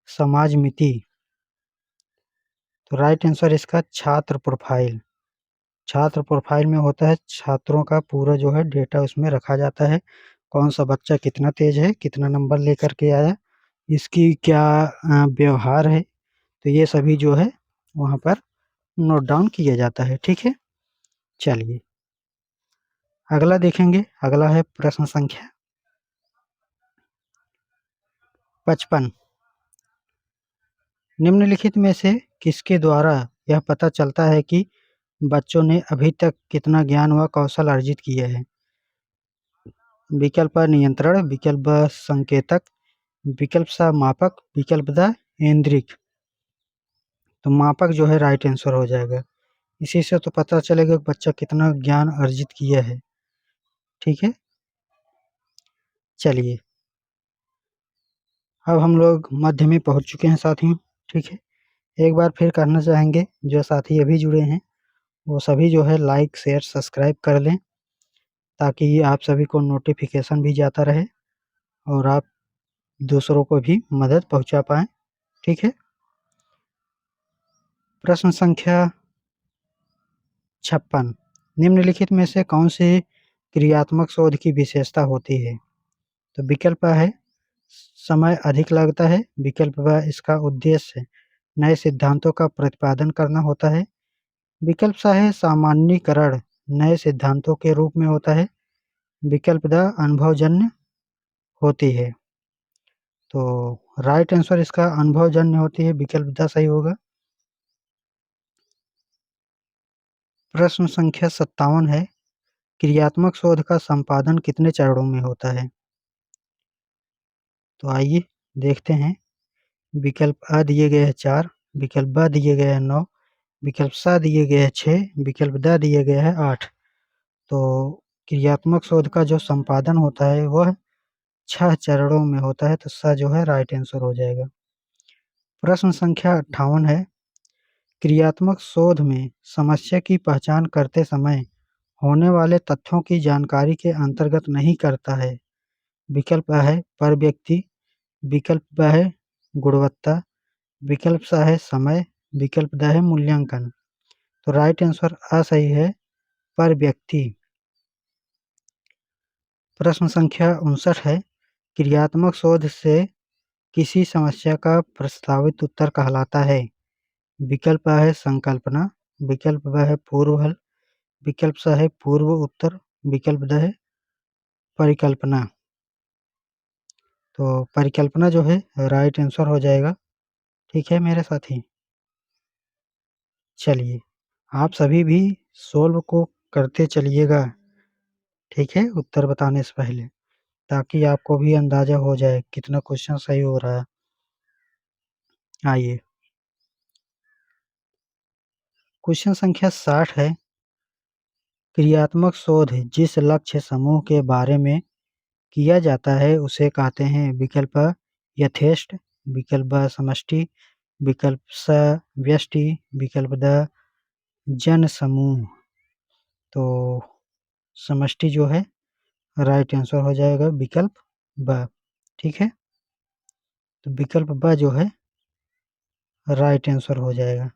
समाज मिति। तो राइट आंसर इसका छात्र प्रोफाइल। छात्र प्रोफाइल में होता है छात्रों का पूरा जो है डेटा उसमें रखा जाता है, कौन सा बच्चा कितना तेज है, कितना नंबर लेकर के आया, इसकी क्या व्यवहार है, तो ये सभी जो है वहाँ पर नोट डाउन किया जाता है। ठीक है, चलिए अगला देखेंगे। अगला है प्रश्न संख्या 55। निम्नलिखित में से किसके द्वारा यह पता चलता है कि बच्चों ने अभी तक कितना ज्ञान व कौशल अर्जित किए हैं? विकल्प नियंत्रण, विकल्प संकेतक, विकल्प सा मापक, विकल्प द इंद्रिक। तो मापक जो है राइट आंसर हो जाएगा, इसी से तो पता चलेगा कि बच्चा कितना ज्ञान अर्जित किया है। ठीक है, चलिए अब हम लोग मध्य में पहुंच चुके हैं साथियों। ठीक है, एक बार फिर कहना चाहेंगे जो साथी अभी जुड़े हैं वो सभी जो है लाइक शेयर सब्सक्राइब कर लें, ताकि आप सभी को नोटिफिकेशन भी जाता रहे और आप दूसरों को भी मदद पहुंचा पाएँ। ठीक है, प्रश्न संख्या 56। निम्नलिखित में से कौन सी क्रियात्मक शोध की विशेषता होती है? तो विकल्प है समय अधिक लगता है, विकल्प ब इसका उद्देश्य नए सिद्धांतों का प्रतिपादन करना होता है, विकल्प सा है सामान्यीकरण नए सिद्धांतों के रूप में होता है, विकल्प द अनुभवजन्य होती है। तो राइट आंसर इसका अनुभवजन्य होती है, विकल्प द सही होगा। प्रश्न संख्या 57 है, क्रियात्मक शोध का संपादन कितने चरणों में होता है? तो आइए देखते हैं। विकल्प अ दिए गए हैं 4, विकल्प ब दिए गए हैं 9, विकल्प स दिए गए हैं 6, विकल्प द दिए गए हैं 8। तो क्रियात्मक शोध का जो संपादन होता है वह 6 चरणों में होता है, तो स जो है राइट आंसर हो जाएगा। प्रश्न संख्या 58 है, क्रियात्मक शोध में समस्या की पहचान करते समय होने वाले तथ्यों की जानकारी के अंतर्गत नहीं करता है। विकल्प अ है पर व्यक्ति, विकल्प ब है गुणवत्ता, विकल्प स है समय, विकल्प द है मूल्यांकन। तो राइट आंसर अ सही है पर व्यक्ति। प्रश्न संख्या 59 है, क्रियात्मक शोध से किसी समस्या का प्रस्तावित उत्तर कहलाता है? विकल्प अ है संकल्पना, विकल्प ब है पूर्व हल, विकल्प स है पूर्व उत्तर, विकल्प द है परिकल्पना। तो परिकल्पना जो है राइट आंसर हो जाएगा। ठीक है मेरे साथी, चलिए आप सभी भी सोल्व को करते चलिएगा, ठीक है, उत्तर बताने से पहले, ताकि आपको भी अंदाजा हो जाए कितना क्वेश्चन सही हो रहा है। आइए, क्वेश्चन संख्या 60 है। क्रियात्मक शोध जिस लक्ष्य समूह के बारे में किया जाता है उसे कहते हैं। विकल्प अ यथेष्ट, विकल्प ब समष्टि, विकल्प स व्यष्टि, विकल्प द जन समूह। तो समष्टि जो है राइट आंसर हो जाएगा विकल्प ब। ठीक है, तो विकल्प ब जो है राइट आंसर हो जाएगा।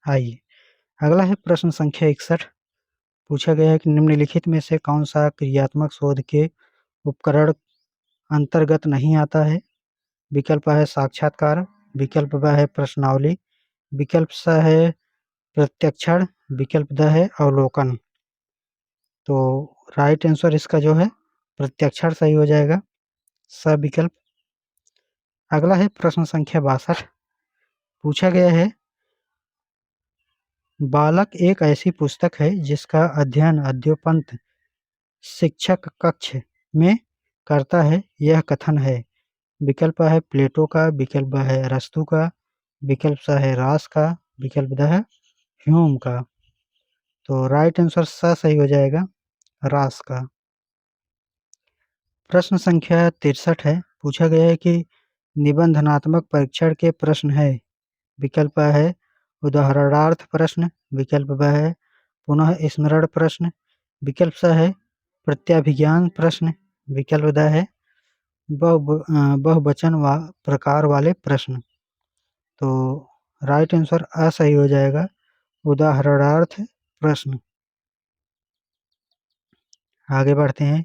आइए, अगला है प्रश्न संख्या 61। पूछा गया है कि निम्नलिखित में से कौन सा क्रियात्मक शोध के उपकरण अंतर्गत नहीं आता है। विकल्प है साक्षात्कार, विकल्प ब है प्रश्नावली, विकल्प स है प्रत्यक्षण, विकल्प द है अवलोकन। तो राइट आंसर इसका जो है प्रत्यक्षण सही हो जाएगा, स विकल्प। अगला है प्रश्न संख्या 62। पूछा गया है बालक एक ऐसी पुस्तक है जिसका अध्ययन अद्योपंत शिक्षक कक्ष में करता है, यह कथन है। विकल्प है प्लेटो का, विकल्प है अरस्तू का, विकल्प स है रास का, विकल्प द है ह्यूम का। तो राइट आंसर स सही हो जाएगा, रास का। प्रश्न संख्या 63 है। पूछा गया है कि निबंधनात्मक परीक्षण के प्रश्न है। विकल्प है उदाहरणार्थ प्रश्न, विकल्प ब है पुनः स्मरण प्रश्न, विकल्प स है प्रत्याभिज्ञान प्रश्न, विकल्प द है बहुवचन प्रकार वाले प्रश्न। तो राइट आंसर अ सही हो जाएगा, उदाहरणार्थ प्रश्न। आगे बढ़ते हैं,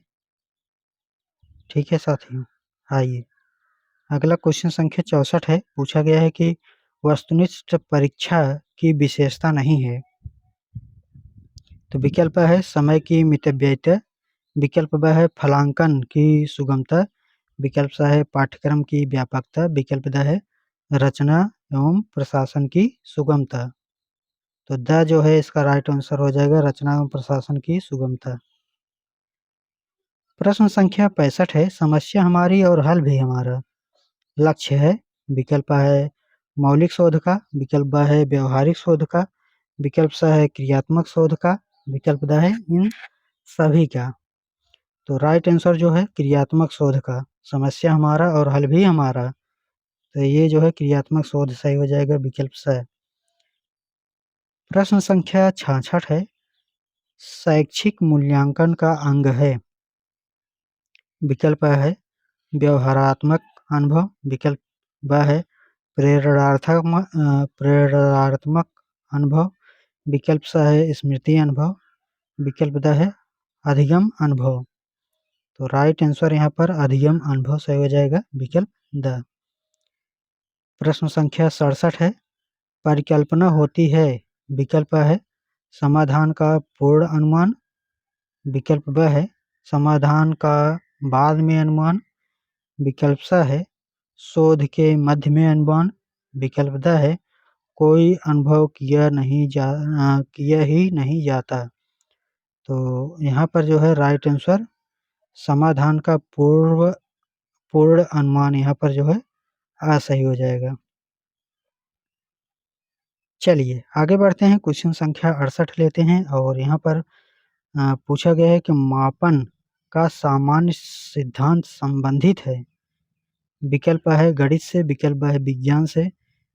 ठीक है साथियों। आइए, अगला क्वेश्चन संख्या 64 है। पूछा गया है कि वस्तुनिष्ठ परीक्षा की विशेषता नहीं है। तो विकल्प है समय की मितव्ययिता, विकल्प ब है फलांकन की सुगमता, विकल्प स है पाठ्यक्रम की व्यापकता, विकल्प द है रचना एवं प्रशासन की सुगमता। तो द जो है इसका राइट आंसर हो जाएगा, रचना एवं प्रशासन की सुगमता। प्रश्न संख्या 65 है। समस्या हमारी और हल भी हमारा। लक्ष्य है, विकल्प है मौलिक शोध का, विकल्प ब है व्यवहारिक शोध का, विकल्प स है क्रियात्मक शोध का, विकल्प द है इन सभी का। तो राइट आंसर जो है क्रियात्मक शोध का। समस्या हमारा और हल भी हमारा, तो ये जो है क्रियात्मक शोध सही हो जाएगा, विकल्प स। प्रश्न संख्या 66 है। शैक्षिक मूल्यांकन का अंग है। विकल्प है व्यवहारात्मक अनुभव, विकल्प ब है प्रेरणात्मक अनुभव, विकल्प स है स्मृति अनुभव, विकल्प द है अधिगम अनुभव। तो राइट आंसर यहाँ पर अधिगम अनुभव सही हो जाएगा, विकल्प द। प्रश्न संख्या 67 है। परिकल्पना होती है, विकल्प है समाधान का पूर्ण अनुमान, विकल्प ब है समाधान का बाद में अनुमान, विकल्प स है शोध के मध्य में अनुमान, विकल्प द है कोई अनुभव किया ही नहीं जाता। तो यहाँ पर जो है राइट आंसर समाधान का पूर्ण अनुमान यहाँ पर जो है आ सही हो जाएगा। चलिए आगे बढ़ते हैं, क्वेश्चन संख्या 68 लेते हैं। और यहाँ पर पूछा गया है कि मापन का सामान्य सिद्धांत संबंधित है। विकल्प है गणित से, विकल्प है विज्ञान से,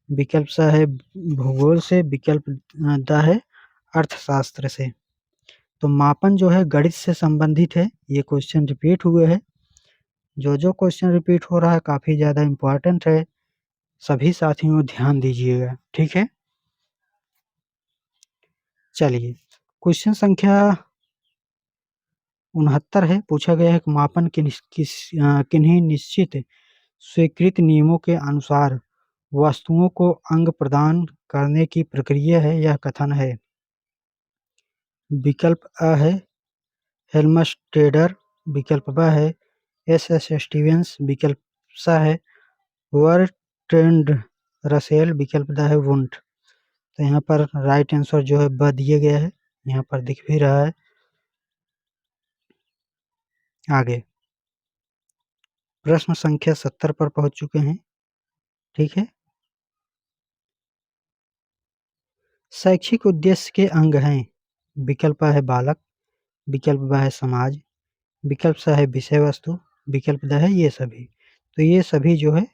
विकल्प स है भूगोल से, विकल्प द है अर्थशास्त्र से। तो मापन जो है गणित से संबंधित है। ये क्वेश्चन रिपीट हुए हैं। जो क्वेश्चन रिपीट हो रहा है काफ़ी ज़्यादा इम्पोर्टेंट है, सभी साथियों ध्यान दीजिएगा, ठीक है। चलिए, क्वेश्चन संख्या 69 है। पूछा गया है कि मापन किन्हीं निश्चित स्वीकृत नियमों के अनुसार वस्तुओं को अंग प्रदान करने की प्रक्रिया है यह कथन है। विकल्प अ है हेल्मस्टेडर, विकल्प ब है एस स्टीवेंस, विकल्प स है वर्ट्रेंड रसेल, विकल्प द है वुंट। तो यहाँ पर राइट आंसर जो है ब दिया गया है, यहाँ पर दिख भी रहा है। आगे प्रश्न संख्या 70 पर पहुंच चुके हैं। ठीक है, शैक्षिक उद्देश्य के अंग हैं। विकल्प अ है बालक, विकल्प ब है समाज, विकल्प स है विषय वस्तु, विकल्प द है ये सभी। तो ये सभी जो है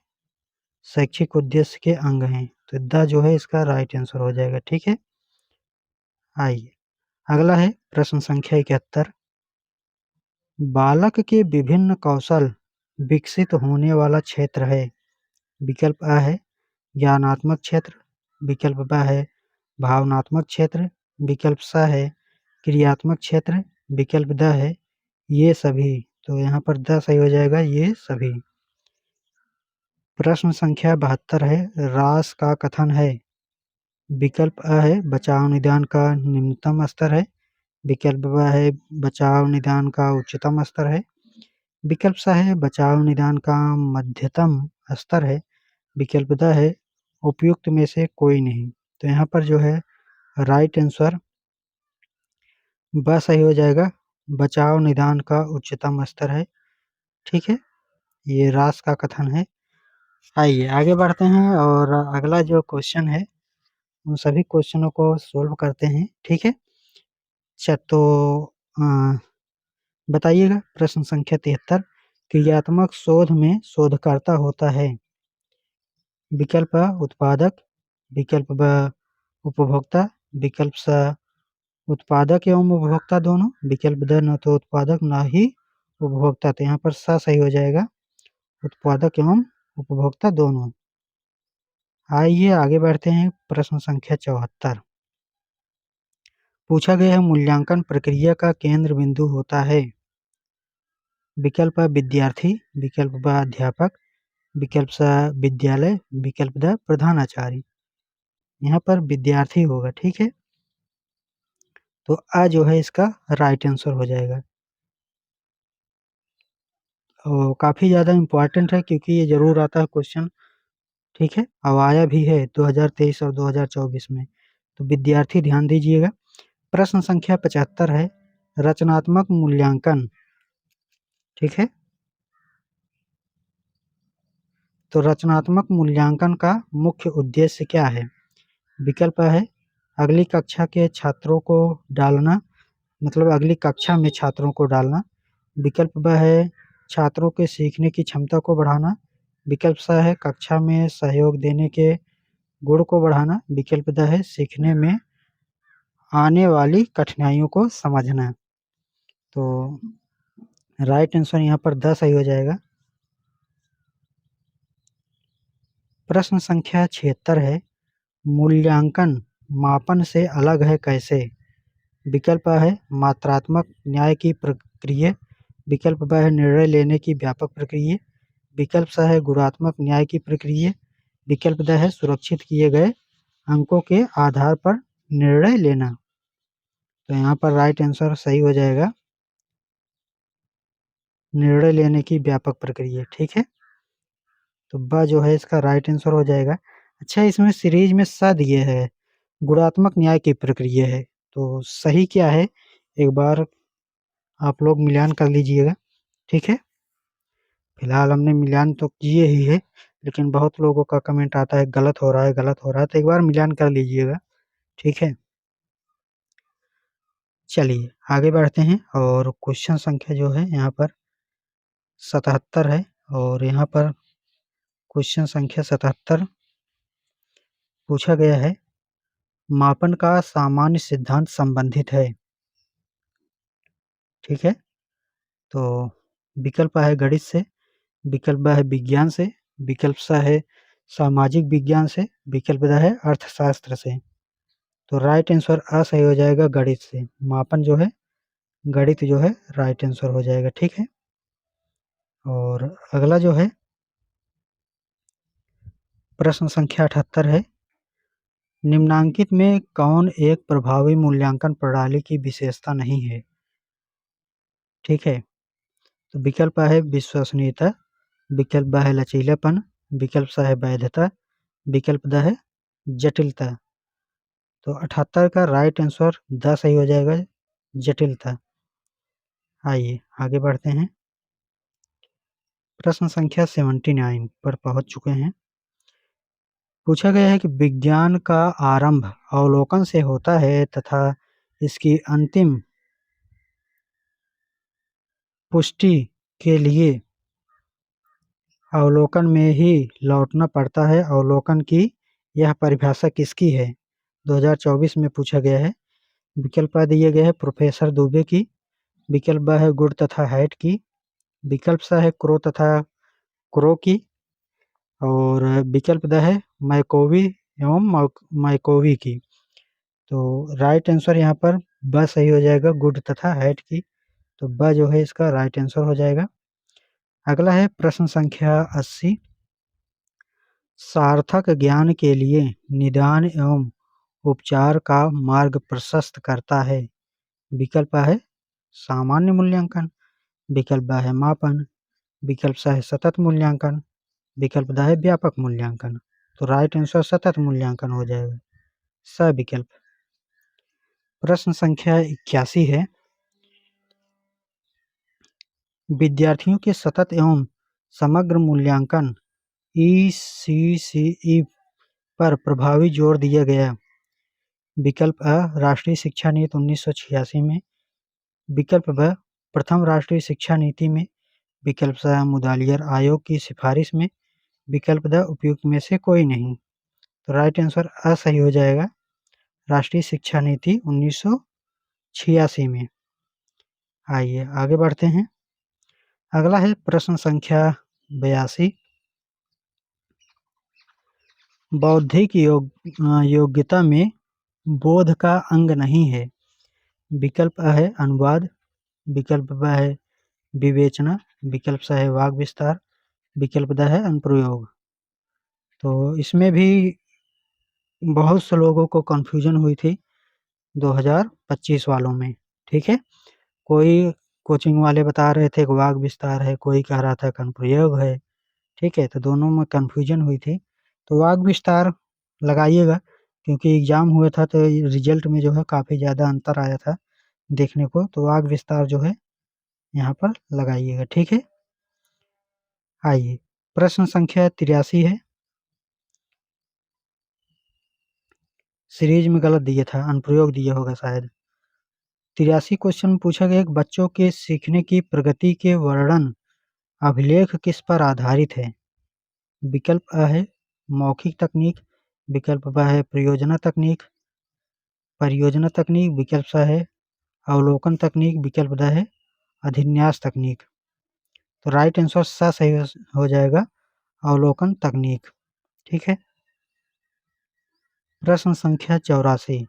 शैक्षिक उद्देश्य के अंग हैं, तो द जो है इसका राइट आंसर हो जाएगा। ठीक है, आइए अगला है प्रश्न संख्या 71। बालक के विभिन्न कौशल विकसित होने वाला क्षेत्र है। विकल्प अ है ज्ञानात्मक क्षेत्र, विकल्प ब है भावनात्मक क्षेत्र, विकल्प स है क्रियात्मक क्षेत्र, विकल्प द है ये सभी। तो यहाँ पर द सही हो जाएगा, ये सभी। प्रश्न संख्या 72 है, रास का कथन है। विकल्प अ है बचाव निदान का निम्नतम स्तर है, विकल्प ब है बचाव निदान का उच्चतम स्तर है, विकल्प स है बचाव निदान का मध्यतम स्तर है, विकल्प द है उपयुक्त में से कोई नहीं। तो यहाँ पर जो है राइट आंसर ब सही हो जाएगा, बचाव निदान का उच्चतम स्तर है। ठीक है, ये रास का कथन है। आइए आगे बढ़ते हैं और अगला जो क्वेश्चन है उन सभी क्वेश्चनों को सोल्व करते हैं। ठीक है, अच्छा तो अ, बताइएगा प्रश्न संख्या 73। क्रियात्मक शोध में शोधकर्ता होता है। विकल्प अ उत्पादक, विकल्प ब उपभोक्ता, विकल्प स उत्पादक एवं उपभोक्ता दोनों, विकल्प द न तो उत्पादक न ही उपभोक्ता। तो यहाँ पर स सही हो जाएगा, उत्पादक एवं उपभोक्ता दोनों। आइए आगे बढ़ते हैं प्रश्न संख्या 74। पूछा गया है मूल्यांकन प्रक्रिया का केंद्र बिंदु होता है। विकल्प अ विद्यार्थी, विकल्प ब अध्यापक, विकल्प स विद्यालय, विकल्प द प्रधानाचार्य। यहाँ पर विद्यार्थी होगा। ठीक है, तो अ जो है इसका राइट आंसर हो जाएगा। और काफ़ी ज़्यादा इम्पोर्टेंट है क्योंकि ये ज़रूर आता है क्वेश्चन। ठीक है, अब आया भी है 2023 और 2024 में। तो विद्यार्थी ध्यान दीजिएगा। प्रश्न संख्या 75 है, रचनात्मक मूल्यांकन। ठीक है, तो रचनात्मक मूल्यांकन का मुख्य उद्देश्य क्या है? विकल्प है अगली कक्षा के छात्रों को डालना, मतलब अगली कक्षा में छात्रों को डालना, विकल्प ब है छात्रों के सीखने की क्षमता को बढ़ाना, विकल्प स है कक्षा में सहयोग देने के गुण को बढ़ाना, विकल्प द है सीखने में आने वाली कठिनाइयों को समझना। तो राइट आंसर यहाँ पर द सही हो जाएगा। प्रश्न संख्या 76 है, मूल्यांकन मापन से अलग है कैसे? विकल्प अ है मात्रात्मक न्याय की प्रक्रिया, विकल्प ब है निर्णय लेने की व्यापक प्रक्रिया, विकल्प स है गुणात्मक न्याय की प्रक्रिया, विकल्प द है सुरक्षित किए गए अंकों के आधार पर निर्णय लेना। तो यहाँ पर राइट आंसर सही हो जाएगा, निर्णय लेने की व्यापक प्रक्रिया। ठीक है, तो ब जो है इसका राइट आंसर हो जाएगा। अच्छा, इसमें सीरीज में स दिए है, गुणात्मक न्याय की प्रक्रिया है, तो सही क्या है एक बार आप लोग मिलान कर लीजिएगा। ठीक है, फिलहाल हमने मिलान तो किए ही है, लेकिन बहुत लोगों का कमेंट आता है गलत हो रहा है, गलत हो रहा है, तो एक बार मिलान कर लीजिएगा। ठीक है, चलिए आगे बढ़ते हैं और क्वेश्चन संख्या जो है यहाँ पर 77 है। और यहाँ पर क्वेश्चन संख्या 77 पूछा गया है, मापन का सामान्य सिद्धांत संबंधित है। ठीक है, तो विकल्प है गणित से, विकल्प ब है विज्ञान से, विकल्प स है सामाजिक विज्ञान से, विकल्प द है अर्थशास्त्र से। तो राइट आंसर अ सही हो जाएगा, गणित से। मापन जो है गणित जो है राइट आंसर हो जाएगा। ठीक है, और अगला जो है प्रश्न संख्या 78 है, निम्नांकित में कौन एक प्रभावी मूल्यांकन प्रणाली की विशेषता नहीं है? ठीक है, तो विकल्प है विश्वसनीयता, विकल्प ब है लचीलापन, विकल्प स है वैधता, विकल्प द है जटिलता। तो 78 का राइट आंसर द सही हो जाएगा, जटिलता। आइए आगे बढ़ते हैं। प्रश्न संख्या 79 पर पहुंच चुके हैं। पूछा गया है कि विज्ञान का आरंभ अवलोकन से होता है तथा इसकी अंतिम पुष्टि के लिए अवलोकन में ही लौटना पड़ता है। अवलोकन की यह परिभाषा किसकी है? 2024 में पूछा गया है। विकल्प दिए गए हैं प्रोफेसर दुबे की, विकल्प ब है गुड तथा हैट की, विकल्प स है क्रो तथा क्रो की, और विकल्प द है मैकोवी एवं मैकोवी की। तो राइट आंसर यहाँ पर ब सही हो जाएगा, गुड तथा हैट की। तो ब जो है इसका राइट आंसर हो जाएगा। अगला है प्रश्न संख्या 80, सार्थक ज्ञान के लिए निदान एवं उपचार का मार्ग प्रशस्त करता है। विकल्प है सामान्य मूल्यांकन, विकल्प ब है मापन, विकल्प स है सतत मूल्यांकन, विकल्प द है व्यापक मूल्यांकन। तो राइट आंसर सतत मूल्यांकन हो जाएगा, स विकल्प। प्रश्न संख्या 81 है, विद्यार्थियों के सतत एवं समग्र मूल्यांकन ECCE पर प्रभावी जोर दिया गया। विकल्प अ राष्ट्रीय शिक्षा नीति 1986 में, विकल्प ब प्रथम राष्ट्रीय शिक्षा नीति में, विकल्प स मुदालियर आयोग की सिफारिश में, विकल्प द उपयुक्त में से कोई नहीं। तो राइट आंसर अ सही हो जाएगा, राष्ट्रीय शिक्षा नीति 1986 में। आइए आगे बढ़ते हैं। अगला है प्रश्न संख्या 82, बौद्धिक योग्यता में बोध का अंग नहीं है। विकल्प अ है अनुवाद, विकल्प ब है विवेचना, विकल्प स है वाक विस्तार, विकल्प द है अनुप्रयोग। तो इसमें भी बहुत से लोगों को कन्फ्यूजन हुई थी 2025 वालों में। ठीक है, कोई कोचिंग वाले बता रहे थे कि वाक विस्तार है, कोई कह रहा था कि अनुप्रयोग है। ठीक है, तो दोनों में कन्फ्यूजन हुई थी। तो वाक विस्तार लगाइएगा, क्योंकि एग्जाम हुआ था तो रिजल्ट में जो है काफ़ी ज़्यादा अंतर आया था देखने को। तो वाक विस्तार जो है यहाँ पर लगाइएगा। ठीक है, आइए प्रश्न संख्या 83 है, सीरीज में गलत दिया था, अनुप्रयोग दिया होगा शायद। 83 क्वेश्चन में पूछा गया कि बच्चों के सीखने की प्रगति के वर्णन अभिलेख किस पर आधारित है। विकल्प अ है मौखिक तकनीक, विकल्प ब है परियोजना तकनीक, विकल्प स है अवलोकन तकनीक, विकल्प द है अभिन्यास तकनीक। तो राइट आंसर स सही हो जाएगा, अवलोकन तकनीक। ठीक है, प्रश्न संख्या 84,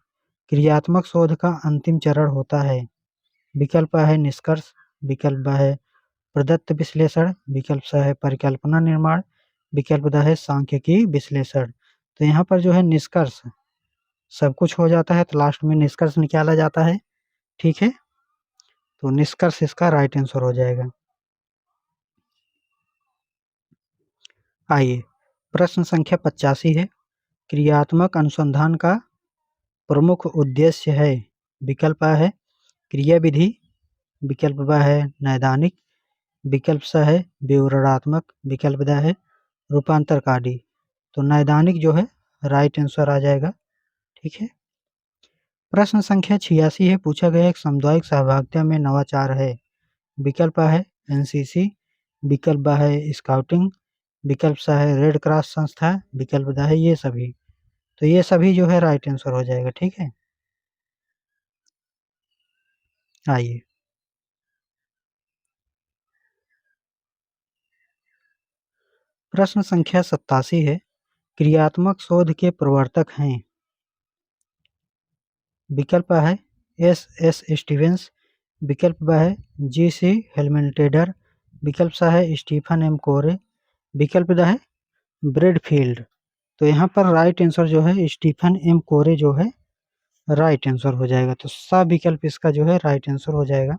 क्रियात्मक शोध का अंतिम चरण होता है। विकल्प है निष्कर्ष, विकल्प ब है प्रदत्त विश्लेषण, विकल्प स है परिकल्पना निर्माण, विकल्प द है सांख्यिकी विश्लेषण। तो यहाँ पर जो है निष्कर्ष, सब कुछ हो जाता है तो लास्ट में निष्कर्ष निकाला जाता है। ठीक है, तो निष्कर्ष इसका राइट आंसर हो जाएगा। आइए प्रश्न संख्या 85 है, क्रियात्मक अनुसंधान का प्रमुख उद्देश्य है। विकल्प आ है क्रिया विधि, विकल्प ब है नैदानिक, विकल्प स है विवरणात्मक, विकल्प द है रूपांतरकारी। तो नैदानिक जो है राइट आंसर आ जाएगा। ठीक है, प्रश्न संख्या 86 है, पूछा गया एक सामुदायिक सहभागिता में नवाचार है। विकल्प आ है एनसीसी, विकल्प ब है स्काउटिंग, विकल्प स है रेड क्रॉस संस्था, विकल्प द है ये सभी। तो ये सभी जो है राइट आंसर हो जाएगा। ठीक है, आइए प्रश्न संख्या 87 है, क्रियात्मक शोध के प्रवर्तक हैं। विकल्प है एस स्टीवेंस, विकल्प ब है जी.सी. हेलमेंटेडर, विकल्प सा है स्टीफन एम कोरे, विकल्प द है ब्रेडफील्ड। तो यहाँ पर राइट आंसर जो है स्टीफन एम कोरे जो है राइट आंसर हो जाएगा। तो सा विकल्प इसका जो है राइट आंसर हो जाएगा।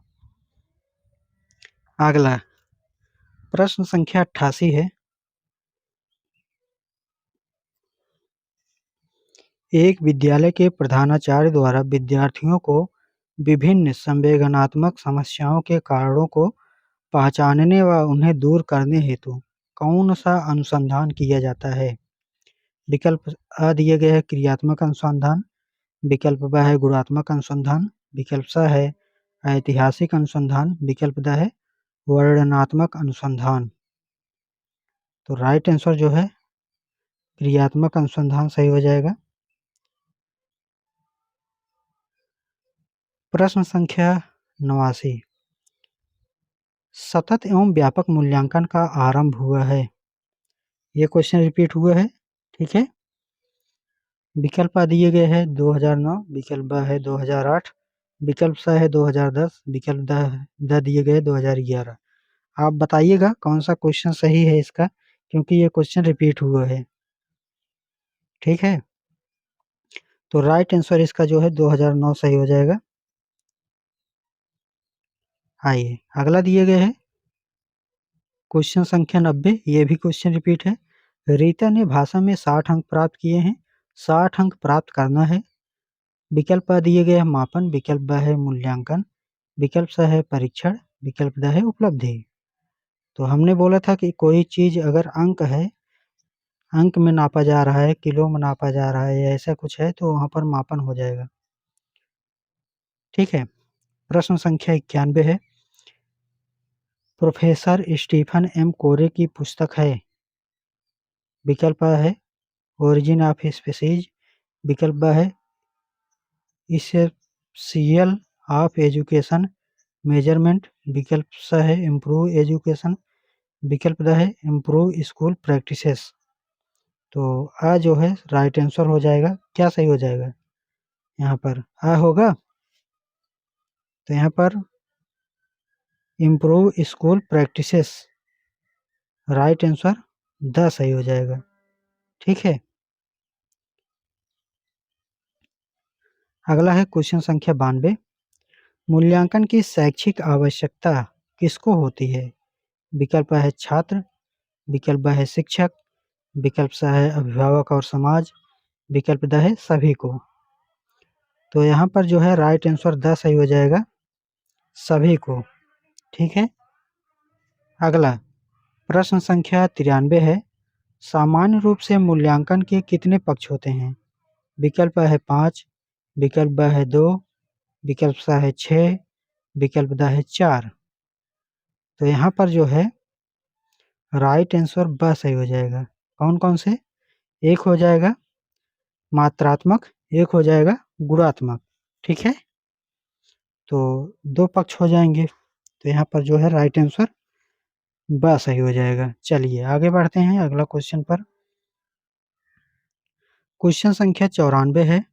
अगला प्रश्न संख्या 88 है। एक विद्यालय के प्रधानाचार्य द्वारा विद्यार्थियों को विभिन्न संवेदनात्मक समस्याओं के कारणों को पहचानने व उन्हें दूर करने हेतु कौन सा अनुसंधान किया जाता है? विकल्प अ दिए गए हैं क्रियात्मक अनुसंधान, विकल्प ब है गुणात्मक अनुसंधान, विकल्प स है ऐतिहासिक अनुसंधान, विकल्प द है वर्णनात्मक अनुसंधान। तो राइट आंसर जो है क्रियात्मक अनुसंधान सही हो जाएगा। प्रश्न संख्या 89। सतत एवं व्यापक मूल्यांकन का आरंभ हुआ है। ये क्वेश्चन रिपीट हुआ है, ठीक है। विकल्प दिए गए हैं 2009, विकल्प ब है 2008, विकल्प स है 2010, विकल्प द दिए गए 2011। आप बताइएगा कौन सा क्वेश्चन सही है इसका, क्योंकि ये क्वेश्चन रिपीट हुआ है, ठीक है। तो राइट आंसर इसका जो है 2009 सही हो जाएगा। आइए अगला दिए गए है क्वेश्चन संख्या 90। ये भी क्वेश्चन रिपीट है। रीता ने भाषा में 60 अंक प्राप्त किए हैं। 60 अंक प्राप्त करना है। विकल्प दिए गए हैं मापन, विकल्प ब है मूल्यांकन, विकल्प स है परीक्षण, विकल्प द है उपलब्धि। तो हमने बोला था कि कोई चीज अगर अंक है, अंक में नापा जा रहा है, किलो में नापा जा रहा है या ऐसा कुछ है, तो वहां पर मापन हो जाएगा, ठीक है। प्रश्न संख्या 91 है। प्रोफेसर स्टीफन एम कोरे की पुस्तक है। विकल्प अ है ओरिजिन ऑफ स्पीसीज, विकल्प ब है इसेंशियल ऑफ एजुकेशन मेजरमेंट, विकल्प स है इम्प्रूव एजुकेशन, विकल्प द है इम्प्रूव स्कूल प्रैक्टिसेस। तो आ जो है राइट आंसर हो जाएगा। क्या सही हो जाएगा? यहाँ पर आ होगा, तो यहाँ पर improve school practices, right answer the सही हो जाएगा, ठीक है। अगला है क्वेश्चन संख्या 92। मूल्यांकन की शैक्षिक आवश्यकता किसको होती है? विकल्प है छात्र, विकल्प ब है शिक्षक, विकल्प स है अभिभावक और समाज, विकल्प द है सभी को। तो यहाँ पर जो है राइट आंसर द सही हो जाएगा, सभी को, ठीक है। अगला प्रश्न संख्या 93 है। सामान्य रूप से मूल्यांकन के कितने पक्ष होते हैं? विकल्प है 5, विकल्प ब है 2, विकल्प स है 6, विकल्प द है 4। तो यहाँ पर जो है राइट आंसर ब सही हो जाएगा। कौन कौन से? एक हो जाएगा मात्रात्मक, एक हो जाएगा गुणात्मक, ठीक है। तो दो पक्ष हो जाएंगे, तो यहाँ पर जो है राइट आंसर ब सही हो जाएगा। चलिए आगे बढ़ते हैं अगला क्वेश्चन पर। क्वेश्चन संख्या 94 है।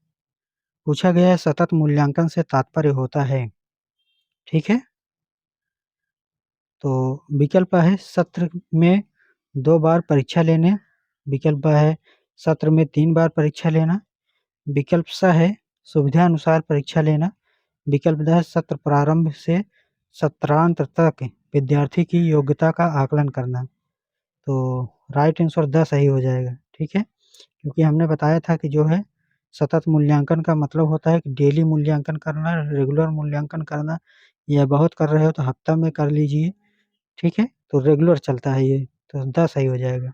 पूछा गया है सतत मूल्यांकन से तात्पर्य होता है, ठीक है। तो विकल्प है सत्र में 2 बार परीक्षा लेने, विकल्प है सत्र में 3 बार परीक्षा लेना, विकल्प स है सुविधा अनुसार परीक्षा लेना, विकल्प द है सत्र प्रारंभ से सत्रांत तक विद्यार्थी की योग्यता का आकलन करना। तो राइट आंसर द सही हो जाएगा, ठीक है। क्योंकि हमने बताया था कि जो है सतत मूल्यांकन का मतलब होता है कि डेली मूल्यांकन करना, रेगुलर मूल्यांकन करना, या बहुत कर रहे हो तो हफ्ता में कर लीजिए, ठीक है। तो रेगुलर चलता है ये, तो द सही हो जाएगा।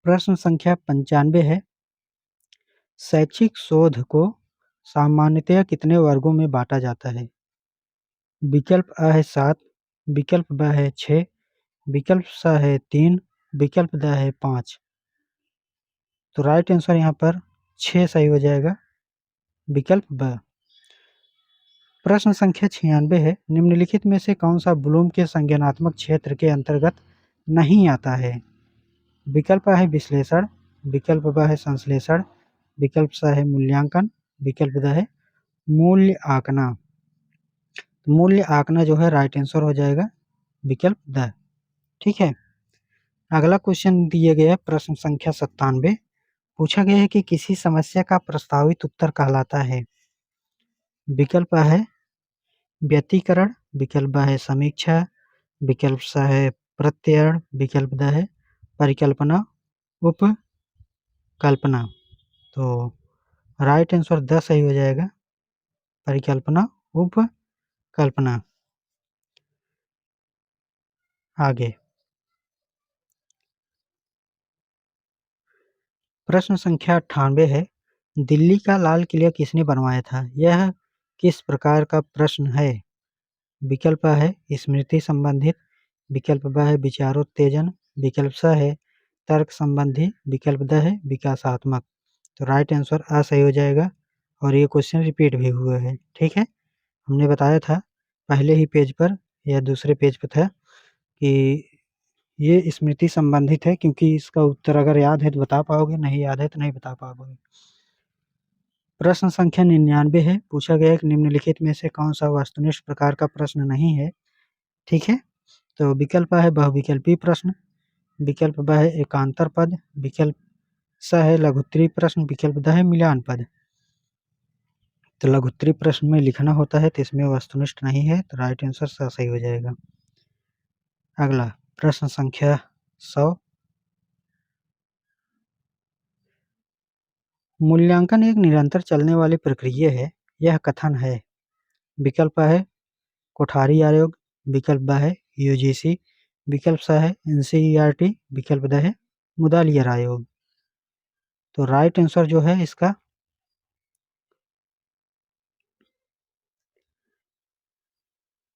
प्रश्न संख्या 95 है। शैक्षिक शोध को सामान्यतया कितने वर्गों में बांटा जाता है? विकल्प अ है 7, विकल्प ब है 6, विकल्प स है 3, विकल्प द है 5। तो राइट आंसर यहाँ पर 6 सही हो जाएगा, विकल्प ब। प्रश्न संख्या 96 है। निम्नलिखित में से कौन सा ब्लूम के संज्ञानात्मक क्षेत्र के अंतर्गत नहीं आता है? विकल्प है विश्लेषण, विकल्प ब है संश्लेषण, विकल्प स है मूल्यांकन, विकल्प द है मूल्य आंकना। मूल्य आंकना जो है राइट आंसर हो जाएगा, विकल्प द, ठीक है। अगला क्वेश्चन दिए गए प्रश्न संख्या 97। पूछा गया है कि किसी समस्या का प्रस्तावित उत्तर कहलाता है। विकल्प A है व्यतिकरण, विकल्प B है समीक्षा, विकल्प C है प्रत्ययन, विकल्प D है परिकल्पना, उपकल्पना। तो राइट आंसर द सही हो जाएगा, परिकल्पना, उपकल्पना। आगे प्रश्न संख्या 98 है, दिल्ली का लाल किला किसने बनवाया था? यह किस प्रकार का प्रश्न है? विकल्प A है स्मृति संबंधित, विकल्प B है विचारोत्तेजन, विकल्प C है तर्क संबंधी, विकल्प D है विकासात्मक। तो राइट आंसर A सही हो जाएगा और ये क्वेश्चन रिपीट भी हुआ है। ठीक है, हमने बताया था पहले ही पेज पर या दूसरे पेज पर था कि ये स्मृति संबंधित है, क्योंकि इसका उत्तर अगर याद है तो बता पाओगे, नहीं याद है तो नहीं बता पाओगे। प्रश्न संख्या 99 है, पूछा गया है कि निम्नलिखित में से कौन सा वस्तुनिष्ठ प्रकार का प्रश्न नहीं है? ठीक है, तो विकल्प A है बहुविकल्पी प्रश्न, विकल्प B है एकांतर पद, विकल्प C है लघुत्तरीय प्रश्न, विकल्प D है मिलान पद। तो लघुत्तरीय प्रश्न में लिखना होता है तो इसमें वस्तुनिष्ठ नहीं है, तो राइट आंसर C सही हो जाएगा। अगला प्रश्न संख्या 100, मूल्यांकन एक निरंतर चलने वाली प्रक्रिया है, यह कथन है। विकल्प A है कोठारी आयोग, विकल्प B है यूजीसी, विकल्प C है एनसीईआरटी, विकल्प D है मुदालियर आयोग। तो राइट आंसर जो है इसका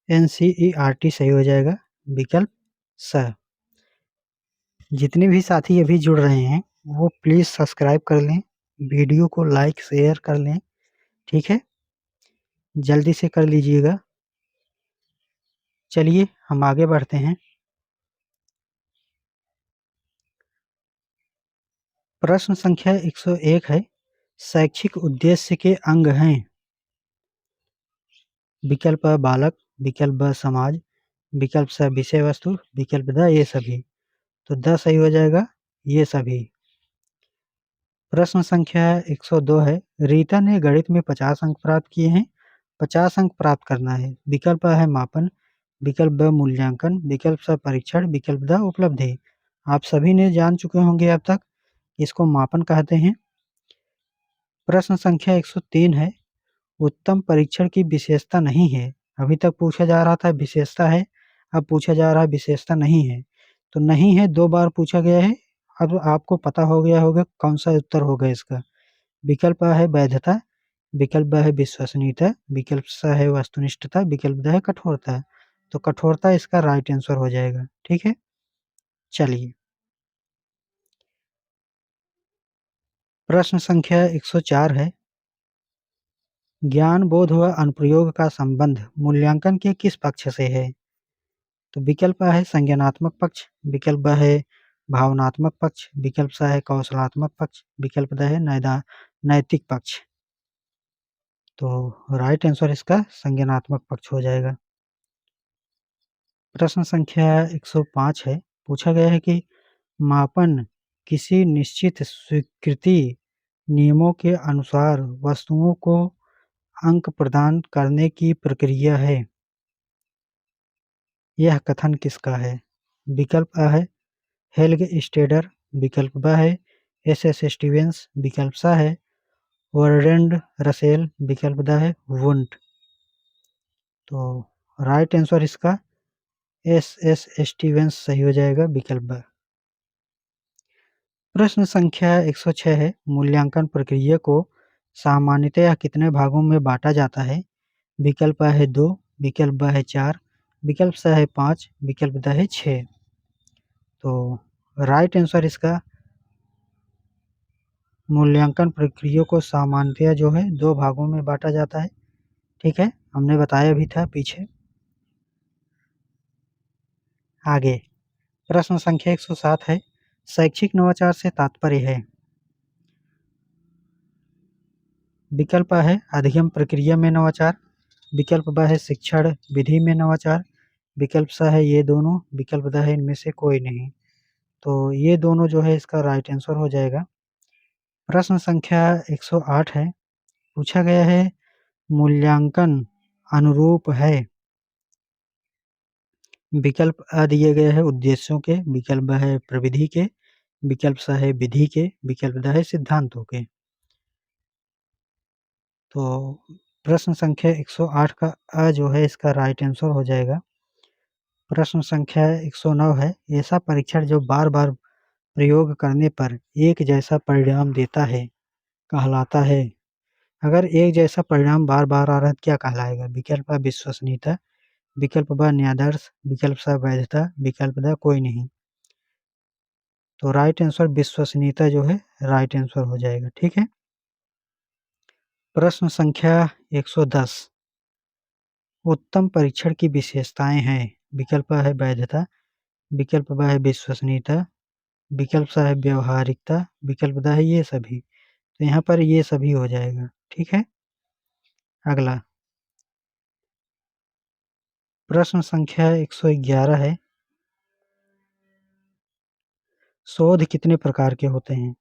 एनसीईआरटी सही हो जाएगा, विकल्प C। जितने भी साथी अभी जुड़ रहे हैं वो प्लीज़ सब्सक्राइब कर लें, वीडियो को लाइक शेयर कर लें। ठीक है, जल्दी से कर लीजिएगा। चलिए हम आगे बढ़ते हैं। प्रश्न संख्या 101 है, शैक्षिक उद्देश्य के अंग हैं। विकल्प A बालक, विकल्प B समाज, विकल्प C विषय वस्तु, विकल्प D ये सभी। तो D सही हो जाएगा, ये सभी। प्रश्न संख्या 102 है, रीता ने गणित में 50 अंक प्राप्त किए हैं, 50 अंक प्राप्त करना है। विकल्प A है मापन, विकल्प B मूल्यांकन, विकल्प C परीक्षण, विकल्प D उपलब्धि। आप सभी ने जान चुके होंगे अब तक, इसको मापन कहते हैं। प्रश्न संख्या 103 है, उत्तम परीक्षण की विशेषता नहीं है। अभी तक पूछा जा रहा था विशेषता है, अब पूछा जा रहा है विशेषता नहीं है। तो नहीं है 2 बार पूछा गया है, अब आपको पता हो गया होगा कौन सा उत्तर होगा इसका। विकल्प A है वैधता, विकल्प B है विश्वसनीयता, विकल्प C है वस्तुनिष्ठता, विकल्प D है कठोरता। तो कठोरता इसका राइट आंसर हो जाएगा। ठीक है, चलिए प्रश्न संख्या 104 है, ज्ञान बोध व अनुप्रयोग का संबंध मूल्यांकन के किस पक्ष से है? तो विकल्प A है संज्ञानात्मक पक्ष, विकल्प B है भावनात्मक पक्ष, विकल्प C है कौशलात्मक पक्ष, विकल्प D है नैतिक पक्ष। तो राइट आंसर इसका संज्ञानात्मक पक्ष हो जाएगा। प्रश्न संख्या 105 है, पूछा गया है कि मापन किसी निश्चित स्वीकृति नियमों के अनुसार वस्तुओं को अंक प्रदान करने की प्रक्रिया है, यह कथन किसका है? विकल्प A है हेल्ग स्टेडर, विकल्प B है एस स्टीवेंस, विकल्प C है वर्डेंड रसेल, विकल्प D है वुंट। तो राइट आंसर इसका एस स्टीवेंस सही हो जाएगा, विकल्प B। प्रश्न संख्या 106 है, मूल्यांकन प्रक्रिया को सामान्यतया कितने भागों में बांटा जाता है? विकल्प A है 2, विकल्प B है 4, विकल्प C है 5, विकल्प D है 6। तो राइट आंसर इसका मूल्यांकन प्रक्रिया को सामान्यतया जो है 2 भागों में बांटा जाता है। ठीक है, हमने बताया भी था पीछे। आगे प्रश्न संख्या 107 है, शैक्षिक नवाचार से तात्पर्य है। विकल्प A है अधिगम प्रक्रिया में नवाचार, विकल्प B है शिक्षण विधि में नवाचार, विकल्प C है ये दोनों, विकल्प D है इनमें से कोई नहीं। तो ये दोनों जो है इसका राइट आंसर हो जाएगा। प्रश्न संख्या 108 है। पूछा गया है मूल्यांकन अनुरूप है। विकल्प आ दिए गए हैं उद्देश्यों के, विकल्प ब है प्रविधि के, विकल्प स है विधि के, विकल्प द है सिद्धांतों के। तो प्रश्न संख्या 108 का अ जो है इसका राइट आंसर हो जाएगा। प्रश्न संख्या 109 है। ऐसा परीक्षण जो बार बार प्रयोग करने पर एक जैसा परिणाम देता है कहलाता है। अगर एक जैसा परिणाम बार बार आ रहा है तो क्या कहलाएगा? विकल्प अ विश्वसनीयता, विकल्प ब न्यायादर्श, विकल्प स वैधता, विकल्प द कोई नहीं। तो राइट आंसर विश्वसनीयता जो है राइट आंसर हो जाएगा। ठीक है। प्रश्न संख्या 110 उत्तम परीक्षण की विशेषताएं हैं। विकल्प अ है वैधता, विकल्प ब है विश्वसनीयता, विकल्प स है व्यवहारिकता, विकल्प द है ये सभी। तो यहाँ पर ये सभी हो जाएगा। ठीक है। अगला प्रश्न संख्या 111 है। शोध कितने प्रकार के होते हैं?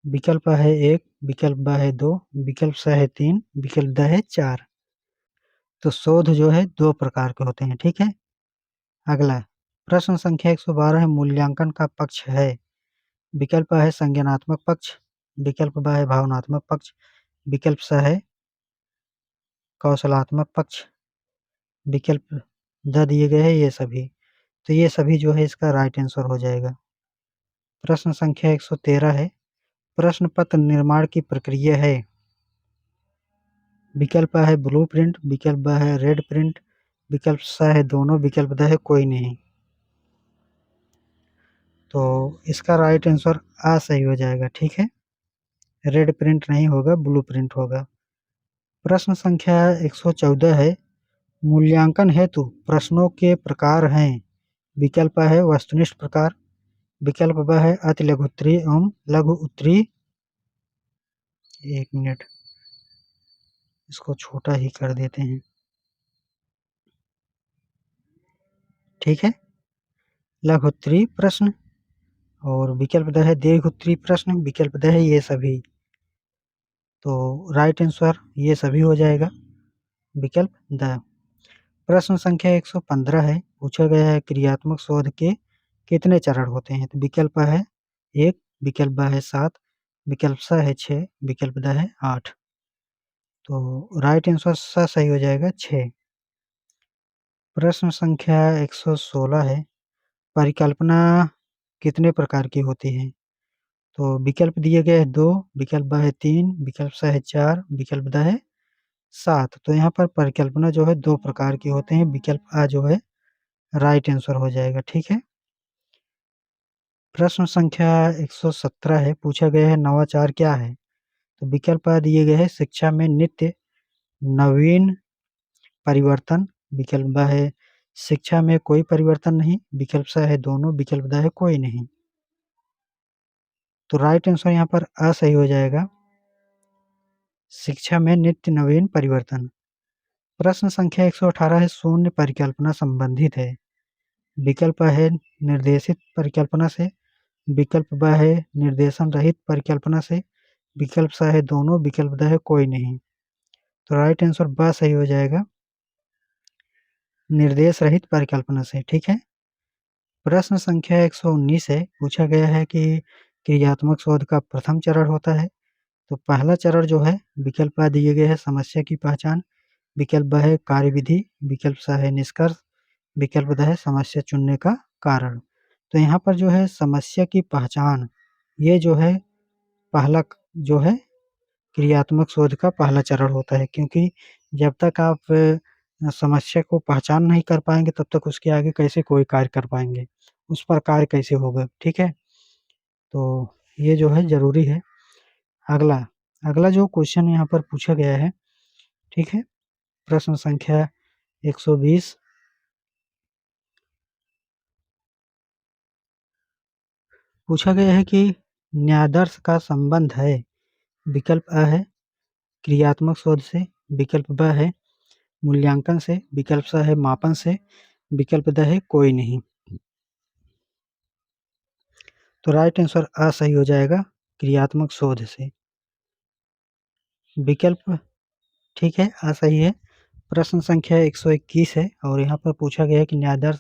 विकल्प है 1, विकल्प ब है 2, विकल्प स है 3, विकल्प द है 4। तो शोध जो है 2 प्रकार के होते हैं। ठीक है। अगला प्रश्न संख्या 112 है। मूल्यांकन का पक्ष है। विकल्प है संज्ञानात्मक पक्ष, विकल्प ब है भावनात्मक पक्ष, विकल्प स है कौशलात्मक पक्ष, विकल्प द दिए गए हैं ये सभी। तो ये सभी जो है इसका राइट आंसर हो जाएगा। प्रश्न संख्या 113 है। प्रश्न पत्र निर्माण की प्रक्रिया है। विकल्प है ब्लूप्रिंट, विकल्प ब है रेड प्रिंट, विकल्प स है दोनों, विकल्प द है कोई नहीं। तो इसका राइट आंसर आ सही हो जाएगा। ठीक है। रेड प्रिंट नहीं होगा, ब्लू प्रिंट होगा। प्रश्न संख्या 114 है। मूल्यांकन हेतु प्रश्नों के प्रकार हैं। विकल्प है वस्तुनिष्ठ प्रकार, विकल्प ब है अति लघु उत्तरीय एवं लघु उत्तरीय। 1 मिनट, इसको छोटा ही कर देते हैं। ठीक है। लघु उत्तरीय प्रश्न और विकल्प द है दीर्घ उत्तरीय प्रश्न, विकल्प द है ये सभी। तो राइट आंसर ये सभी हो जाएगा, विकल्प द। प्रश्न संख्या 115 है। पूछा गया है क्रियात्मक शोध के कितने चरण होते हैं? तो विकल्प है 1, विकल्प ब है 7, विकल्प स है 6, विकल्प द है 8। तो राइट आंसर स सही हो जाएगा 6। प्रश्न संख्या 116 है। परिकल्पना कितने प्रकार की होती है? तो विकल्प दिए गए हैं 2, विकल्प ब है 3, विकल्प स है 4, विकल्प द है 7। तो यहाँ पर परिकल्पना जो है 2 प्रकार की होते हैं। विकल्प अ जो है राइट आंसर हो जाएगा। ठीक है। प्रश्न संख्या 117 है। पूछा गया है नवाचार क्या है? तो विकल्प आ दिए गए हैं शिक्षा में नित्य नवीन परिवर्तन, विकल्प ब है शिक्षा में कोई परिवर्तन नहीं, विकल्प स है दोनों, विकल्प द है कोई नहीं। तो राइट आंसर यहाँ पर अ सही हो जाएगा, शिक्षा में नित्य नवीन परिवर्तन। प्रश्न संख्या 118 है। शून्य परिकल्पना संबंधित है। विकल्प है निर्देशित परिकल्पना से, विकल्प ब है निर्देशन रहित परिकल्पना से, विकल्प स है दोनों, विकल्प द है कोई नहीं। तो राइट आंसर ब सही हो जाएगा, निर्देश रहित परिकल्पना से। ठीक है। प्रश्न संख्या 119 है। पूछा गया है कि क्रियात्मक शोध का प्रथम चरण होता है। तो पहला चरण जो है विकल्प आ दिए गए हैं समस्या की पहचान, विकल्प ब है कार्यविधि, विकल्प स है निष्कर्ष, विकल्प द है समस्या चुनने का कारण। तो यहाँ पर जो है समस्या की पहचान, ये जो है पहला जो है क्रियात्मक शोध का पहला चरण होता है, क्योंकि जब तक आप समस्या को पहचान नहीं कर पाएँगे तब तक उसके आगे कैसे कोई कार्य कर पाएँगे, उस पर कार्य कैसे होगा, ठीक है? तो ये जो है ज़रूरी है। अगला अगला जो क्वेश्चन यहाँ पर पूछा गया है, ठीक है? प्रश्न संख्या 120 पूछा गया है कि न्यायादर्श का संबंध है। विकल्प अ है क्रियात्मक शोध से, विकल्प ब है मूल्यांकन से, विकल्प स है मापन से, विकल्प द है कोई नहीं। तो राइट आंसर अ सही हो जाएगा, क्रियात्मक शोध से। विकल्प ठीक है, सही है। प्रश्न संख्या 121 है और यहाँ पर पूछा गया है कि न्यायाधीश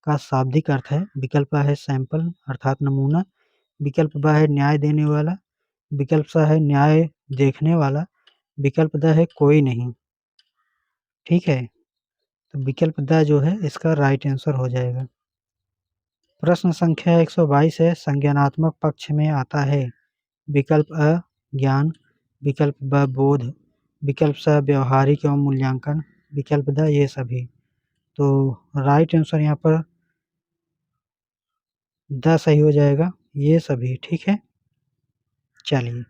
का शाब्दिक अर्थ है। विकल्प A है सैंपल अर्थात नमूना, विकल्प B है न्याय देने वाला, विकल्प C है न्याय देखने वाला, विकल्प D है कोई नहीं। ठीक है, तो विकल्प D जो है इसका राइट आंसर हो जाएगा। प्रश्न संख्या 122 है, संज्ञानात्मक पक्ष में आता है। विकल्प A ज्ञान, विकल्प B बोध, विकल्प C व्यवहारिक एवं मूल्यांकन, विकल्प D ये सभी। तो राइट आंसर यहाँ पर D सही हो जाएगा, ये सभी। ठीक है, चलिए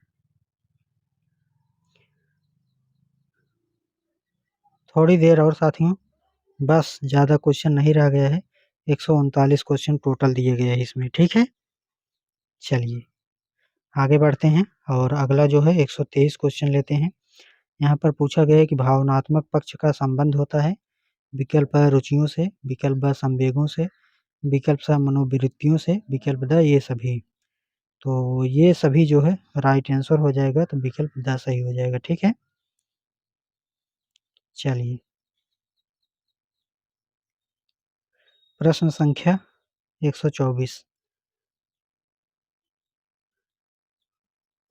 थोड़ी देर और साथियों, बस ज़्यादा क्वेश्चन नहीं रह गया है। 139 क्वेश्चन टोटल दिए गए हैं इसमें। ठीक है, चलिए आगे बढ़ते हैं और अगला जो है 123 क्वेश्चन लेते हैं। यहाँ पर पूछा गया है कि भावनात्मक पक्ष का संबंध होता है। विकल्प A रुचियों से, विकल्प B संवेगों से, विकल्प C मनोवृत्तियों से, विकल्प D ये सभी। तो ये सभी जो है राइट आंसर हो जाएगा, तो विकल्प D सही हो जाएगा। ठीक है, चलिए प्रश्न संख्या 124,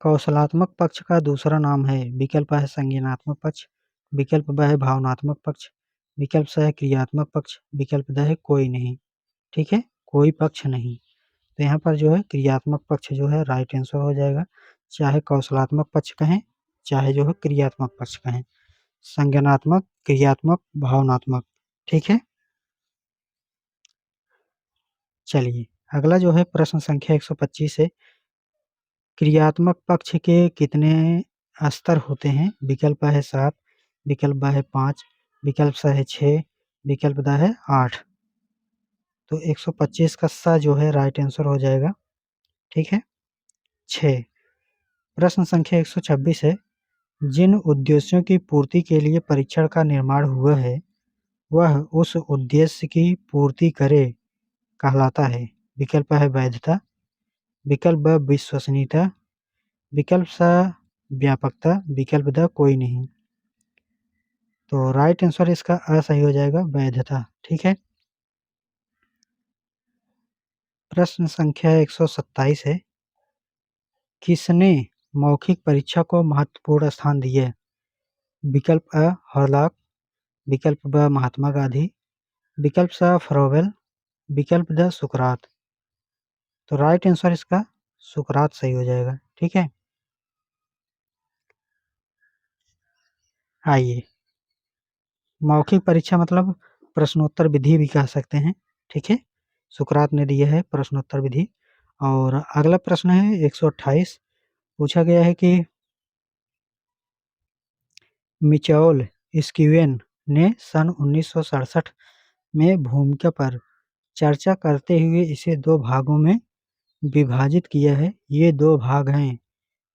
कौशलात्मक पक्ष का दूसरा नाम है। विकल्प A है संज्ञानात्मक पक्ष, विकल्प B है भावनात्मक पक्ष, विकल्प C है क्रियात्मक पक्ष, विकल्प D है कोई नहीं। ठीक है, कोई पक्ष नहीं। तो यहाँ पर जो है क्रियात्मक पक्ष जो है राइट आंसर हो जाएगा। चाहे कौशलात्मक पक्ष कहें, चाहे जो है क्रियात्मक पक्ष कहें, संज्ञानात्मक, क्रियात्मक, भावनात्मक। ठीक है, चलिए अगला जो है प्रश्न संख्या 125 है, क्रियात्मक पक्ष के कितने स्तर होते हैं। विकल्प A है 7, विकल्प B है 5, विकल्प C है 6, विकल्प D है 8। तो 125 का सा जो है राइट आंसर हो जाएगा। ठीक है, 6। प्रश्न संख्या 126 है, जिन उद्देश्यों की पूर्ति के लिए परीक्षण का निर्माण हुआ है, वह उस उद्देश्य की पूर्ति करे कहलाता है। विकल्प है वैधता, विकल्प ब विश्वसनीयता, विकल्प सा व्यापकता, विकल्प द कोई नहीं। तो राइट आंसर इसका सही हो जाएगा, वैधता। ठीक है, प्रश्न संख्या 127 है, किसने मौखिक परीक्षा को महत्वपूर्ण स्थान दिया। विकल्प अ हॉलॉक, विकल्प ब महात्मा गांधी, विकल्प स फ्रोवेल, विकल्प द सुकरात। तो राइट आंसर इसका सुकरात सही हो जाएगा। ठीक है, आइए मौखिक परीक्षा मतलब प्रश्नोत्तर विधि भी कह सकते हैं। ठीक है, सुकरात ने दिया है प्रश्नोत्तर विधि। और अगला प्रश्न है 128, पूछा गया है कि मिचेल स्कीवेन ने सन 1967 में भूमिका पर चर्चा करते हुए इसे दो भागों में विभाजित किया है। ये दो भाग हैं।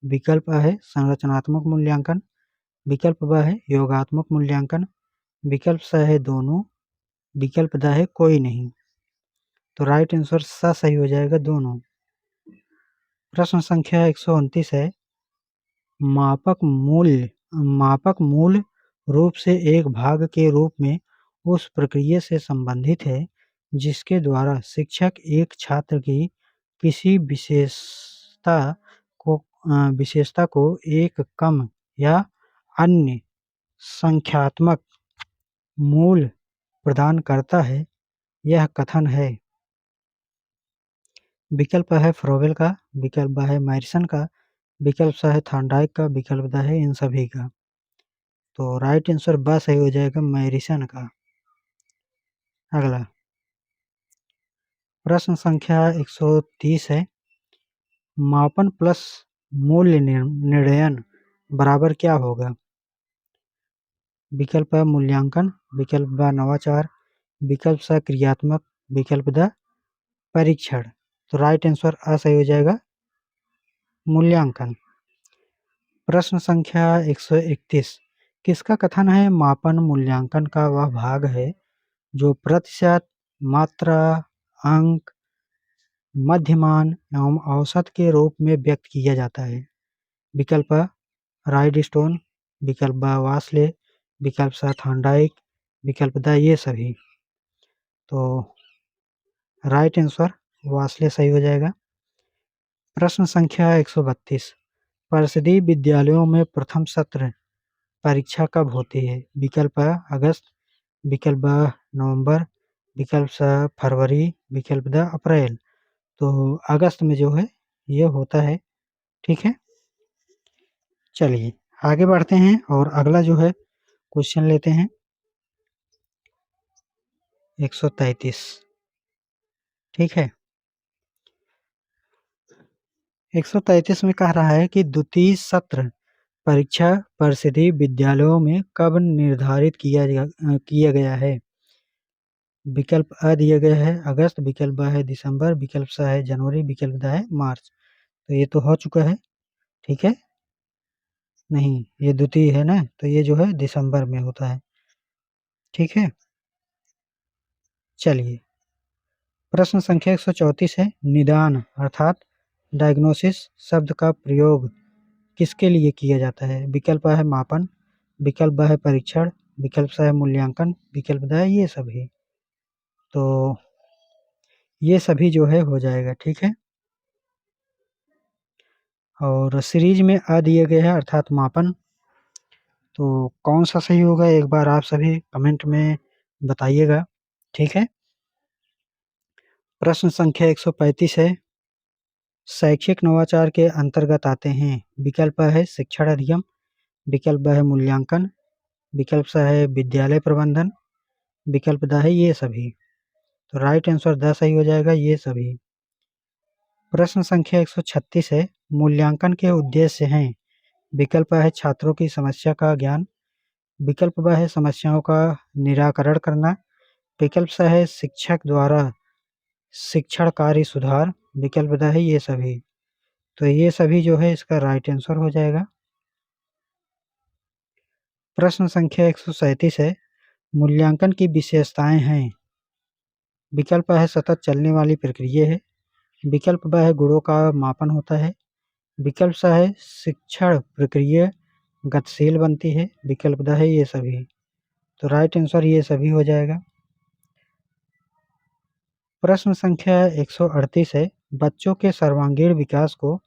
विकल्प A है संरचनात्मक मूल्यांकन, विकल्प B है योगात्मक मूल्यांकन, विकल्प C है दोनों, विकल्प D है कोई नहीं। तो राइट आंसर सा सही हो जाएगा, दोनों। प्रश्न संख्या 129 है, मापक मूल रूप से एक भाग के रूप में उस प्रक्रिया से संबंधित है जिसके द्वारा शिक्षक एक छात्र की किसी विशेषता को एक कम या अन्य संख्यात्मक मूल प्रदान करता है। यह कथन है। विकल्प है फ्रोवेल का, विकल्प है मैरिसन का, विकल्प सा है थॉर्नडाइक का, विकल्प द है इन सभी का। तो राइट आंसर ब सही हो जाएगा, मैरिसन का। अगला प्रश्न संख्या 130 है, मापन प्लस मूल्य निर्णयन बराबर क्या होगा। विकल्प A मूल्यांकन, विकल्प B नवाचार, विकल्प C क्रियात्मक, विकल्प D परीक्षण। तो राइट आंसर आ सही हो जाएगा, मूल्यांकन। प्रश्न संख्या 131, किसका कथन है मापन मूल्यांकन का वह भाग है जो प्रतिशत, मात्रा, अंक, मध्यमान एवं औसत के रूप में व्यक्त किया जाता है? विकल्प अ राइडस्टोन, विकल्प ब वास्ले, विकल्प स थॉर्नडाइक, विकल्प द ये सभी। तो राइट आंसर वास्ले सही हो जाएगा। प्रश्न संख्या 132, परिषदीय विद्यालयों में प्रथम सत्र परीक्षा कब होती है? विकल्प अ अगस्त, विकल्प ब नवंबर, विकल्प स फरवरी, विकल्प द अप्रैल। तो अगस्त में जो है ये होता है। ठीक है, चलिए आगे बढ़ते हैं और अगला जो है क्वेश्चन लेते हैं 133। ठीक है, 133 में कह रहा है कि द्वितीय सत्र परीक्षा परिषदीय विद्यालयों में कब निर्धारित किया गया है? विकल्प अ दिया गया है अगस्त, विकल्प ब है दिसंबर, विकल्प स है जनवरी, विकल्प द है मार्च। तो ये तो हो चुका है। ठीक है, नहीं ये द्वितीय है ना, तो ये जो है दिसंबर में होता है। ठीक है, चलिए प्रश्न संख्या 134 है, निदान अर्थात डायग्नोसिस शब्द का प्रयोग किसके लिए किया जाता है? विकल्प अ है मापन, विकल्प ब है परीक्षण, विकल्प स है मूल्यांकन, विकल्प द है ये सभी। तो ये सभी जो है हो जाएगा। ठीक है, और सीरीज में अ दिए गए हैं अर्थात मापन। तो कौन सा सही होगा एक बार आप सभी कमेंट में बताइएगा। ठीक है, प्रश्न संख्या 135 है, शैक्षिक नवाचार के अंतर्गत आते हैं? विकल्प अ है शिक्षण अधिगम, विकल्प ब है मूल्यांकन, विकल्प स है विद्यालय प्रबंधन, विकल्प द है ये सभी। तो राइट आंसर द सही हो जाएगा, ये सभी। प्रश्न संख्या 136 है, मूल्यांकन के उद्देश्य हैं? विकल्प अ है छात्रों की समस्या का ज्ञान, विकल्प ब है समस्याओं का निराकरण करना, विकल्प स है शिक्षक द्वारा शिक्षण कार्य सुधार, विकल्प द है ये सभी। तो ये सभी जो है इसका राइट आंसर हो जाएगा। प्रश्न संख्या 137 है, मूल्यांकन की विशेषताएं हैं? विकल्प है सतत चलने वाली प्रक्रिया है, विकल्प ब है गुणों का मापन होता है, विकल्प स है शिक्षण प्रक्रिया गतिशील बनती है, विकल्प द है ये सभी। तो राइट आंसर ये सभी हो जाएगा। प्रश्न संख्या 138 है, बच्चों के सर्वांगीण विकास को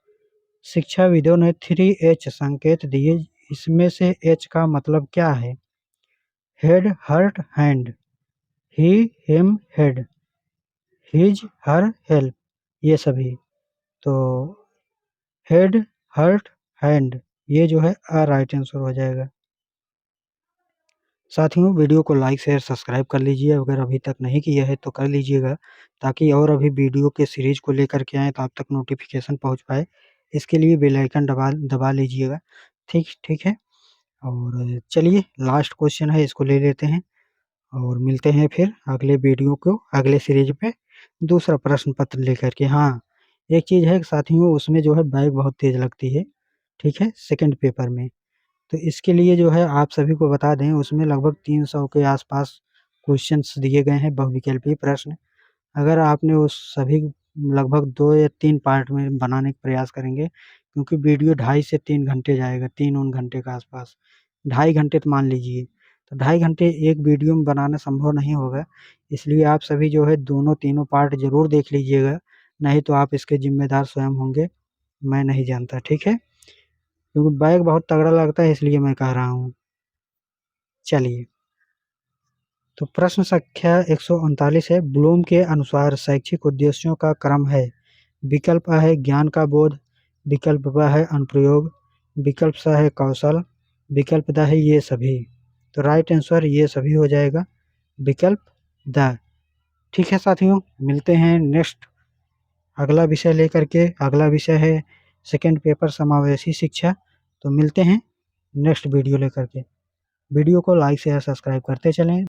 शिक्षाविदों ने 3H संकेत दिए, इसमें से H का मतलब क्या है? हेड, हर्ट, हैंड, ही, हिम, हेड, हिज, हर, हेल्प, ये सभी। तो हेड, हर्ट, हैंड, ये जो है राइट आंसर हो जाएगा। साथियों वीडियो को लाइक शेयर सब्सक्राइब कर लीजिए, अगर अभी तक नहीं किया है तो कर लीजिएगा, ताकि और अभी वीडियो के सीरीज को लेकर के आएँ तो आप तक नोटिफिकेशन पहुंच पाए। इसके लिए बेल आइकन दबा लीजिएगा। ठीक ठीक है, और चलिए लास्ट क्वेश्चन है, इसको ले लेते हैं और मिलते हैं फिर अगले वीडियो को अगले सीरीज पे दूसरा प्रश्न पत्र लेकर के। हाँ, एक चीज़ है साथियों, उसमें जो है बैग बहुत तेज़ लगती है। ठीक है, सेकंड पेपर में। तो इसके लिए जो है आप सभी को बता दें, उसमें लगभग 300 के आसपास क्वेश्चंस दिए गए हैं बहुविकल्पीय प्रश्न। अगर आपने उस सभी लगभग 2 या 3 पार्ट में बनाने का प्रयास करेंगे, क्योंकि वीडियो 2.5 से 3 घंटे जाएगा, 3 घंटे के आसपास, 2.5 घंटे तो मान लीजिए। तो 2.5 घंटे एक वीडियो में बनाना संभव नहीं होगा, इसलिए आप सभी जो है दोनों तीनों पार्ट ज़रूर देख लीजिएगा, नहीं तो आप इसके ज़िम्मेदार स्वयं होंगे, मैं नहीं जानता। ठीक है, क्योंकि बैग बहुत तगड़ा लगता है इसलिए मैं कह रहा हूँ। चलिए, तो प्रश्न संख्या 139 है, ब्लूम के अनुसार शैक्षिक उद्देश्यों का क्रम है? विकल्प अ है ज्ञान का बोध, विकल्प ब है अनुप्रयोग, विकल्प स है कौशल, विकल्प द है ये सभी। तो राइट आंसर ये सभी हो जाएगा, विकल्प द। ठीक है साथियों, मिलते हैं नेक्स्ट अगला विषय लेकर के। अगला विषय है सेकंड पेपर समावेशी शिक्षा। तो मिलते हैं नेक्स्ट वीडियो लेकर के। वीडियो को लाइक शेयर सब्सक्राइब करते चलें।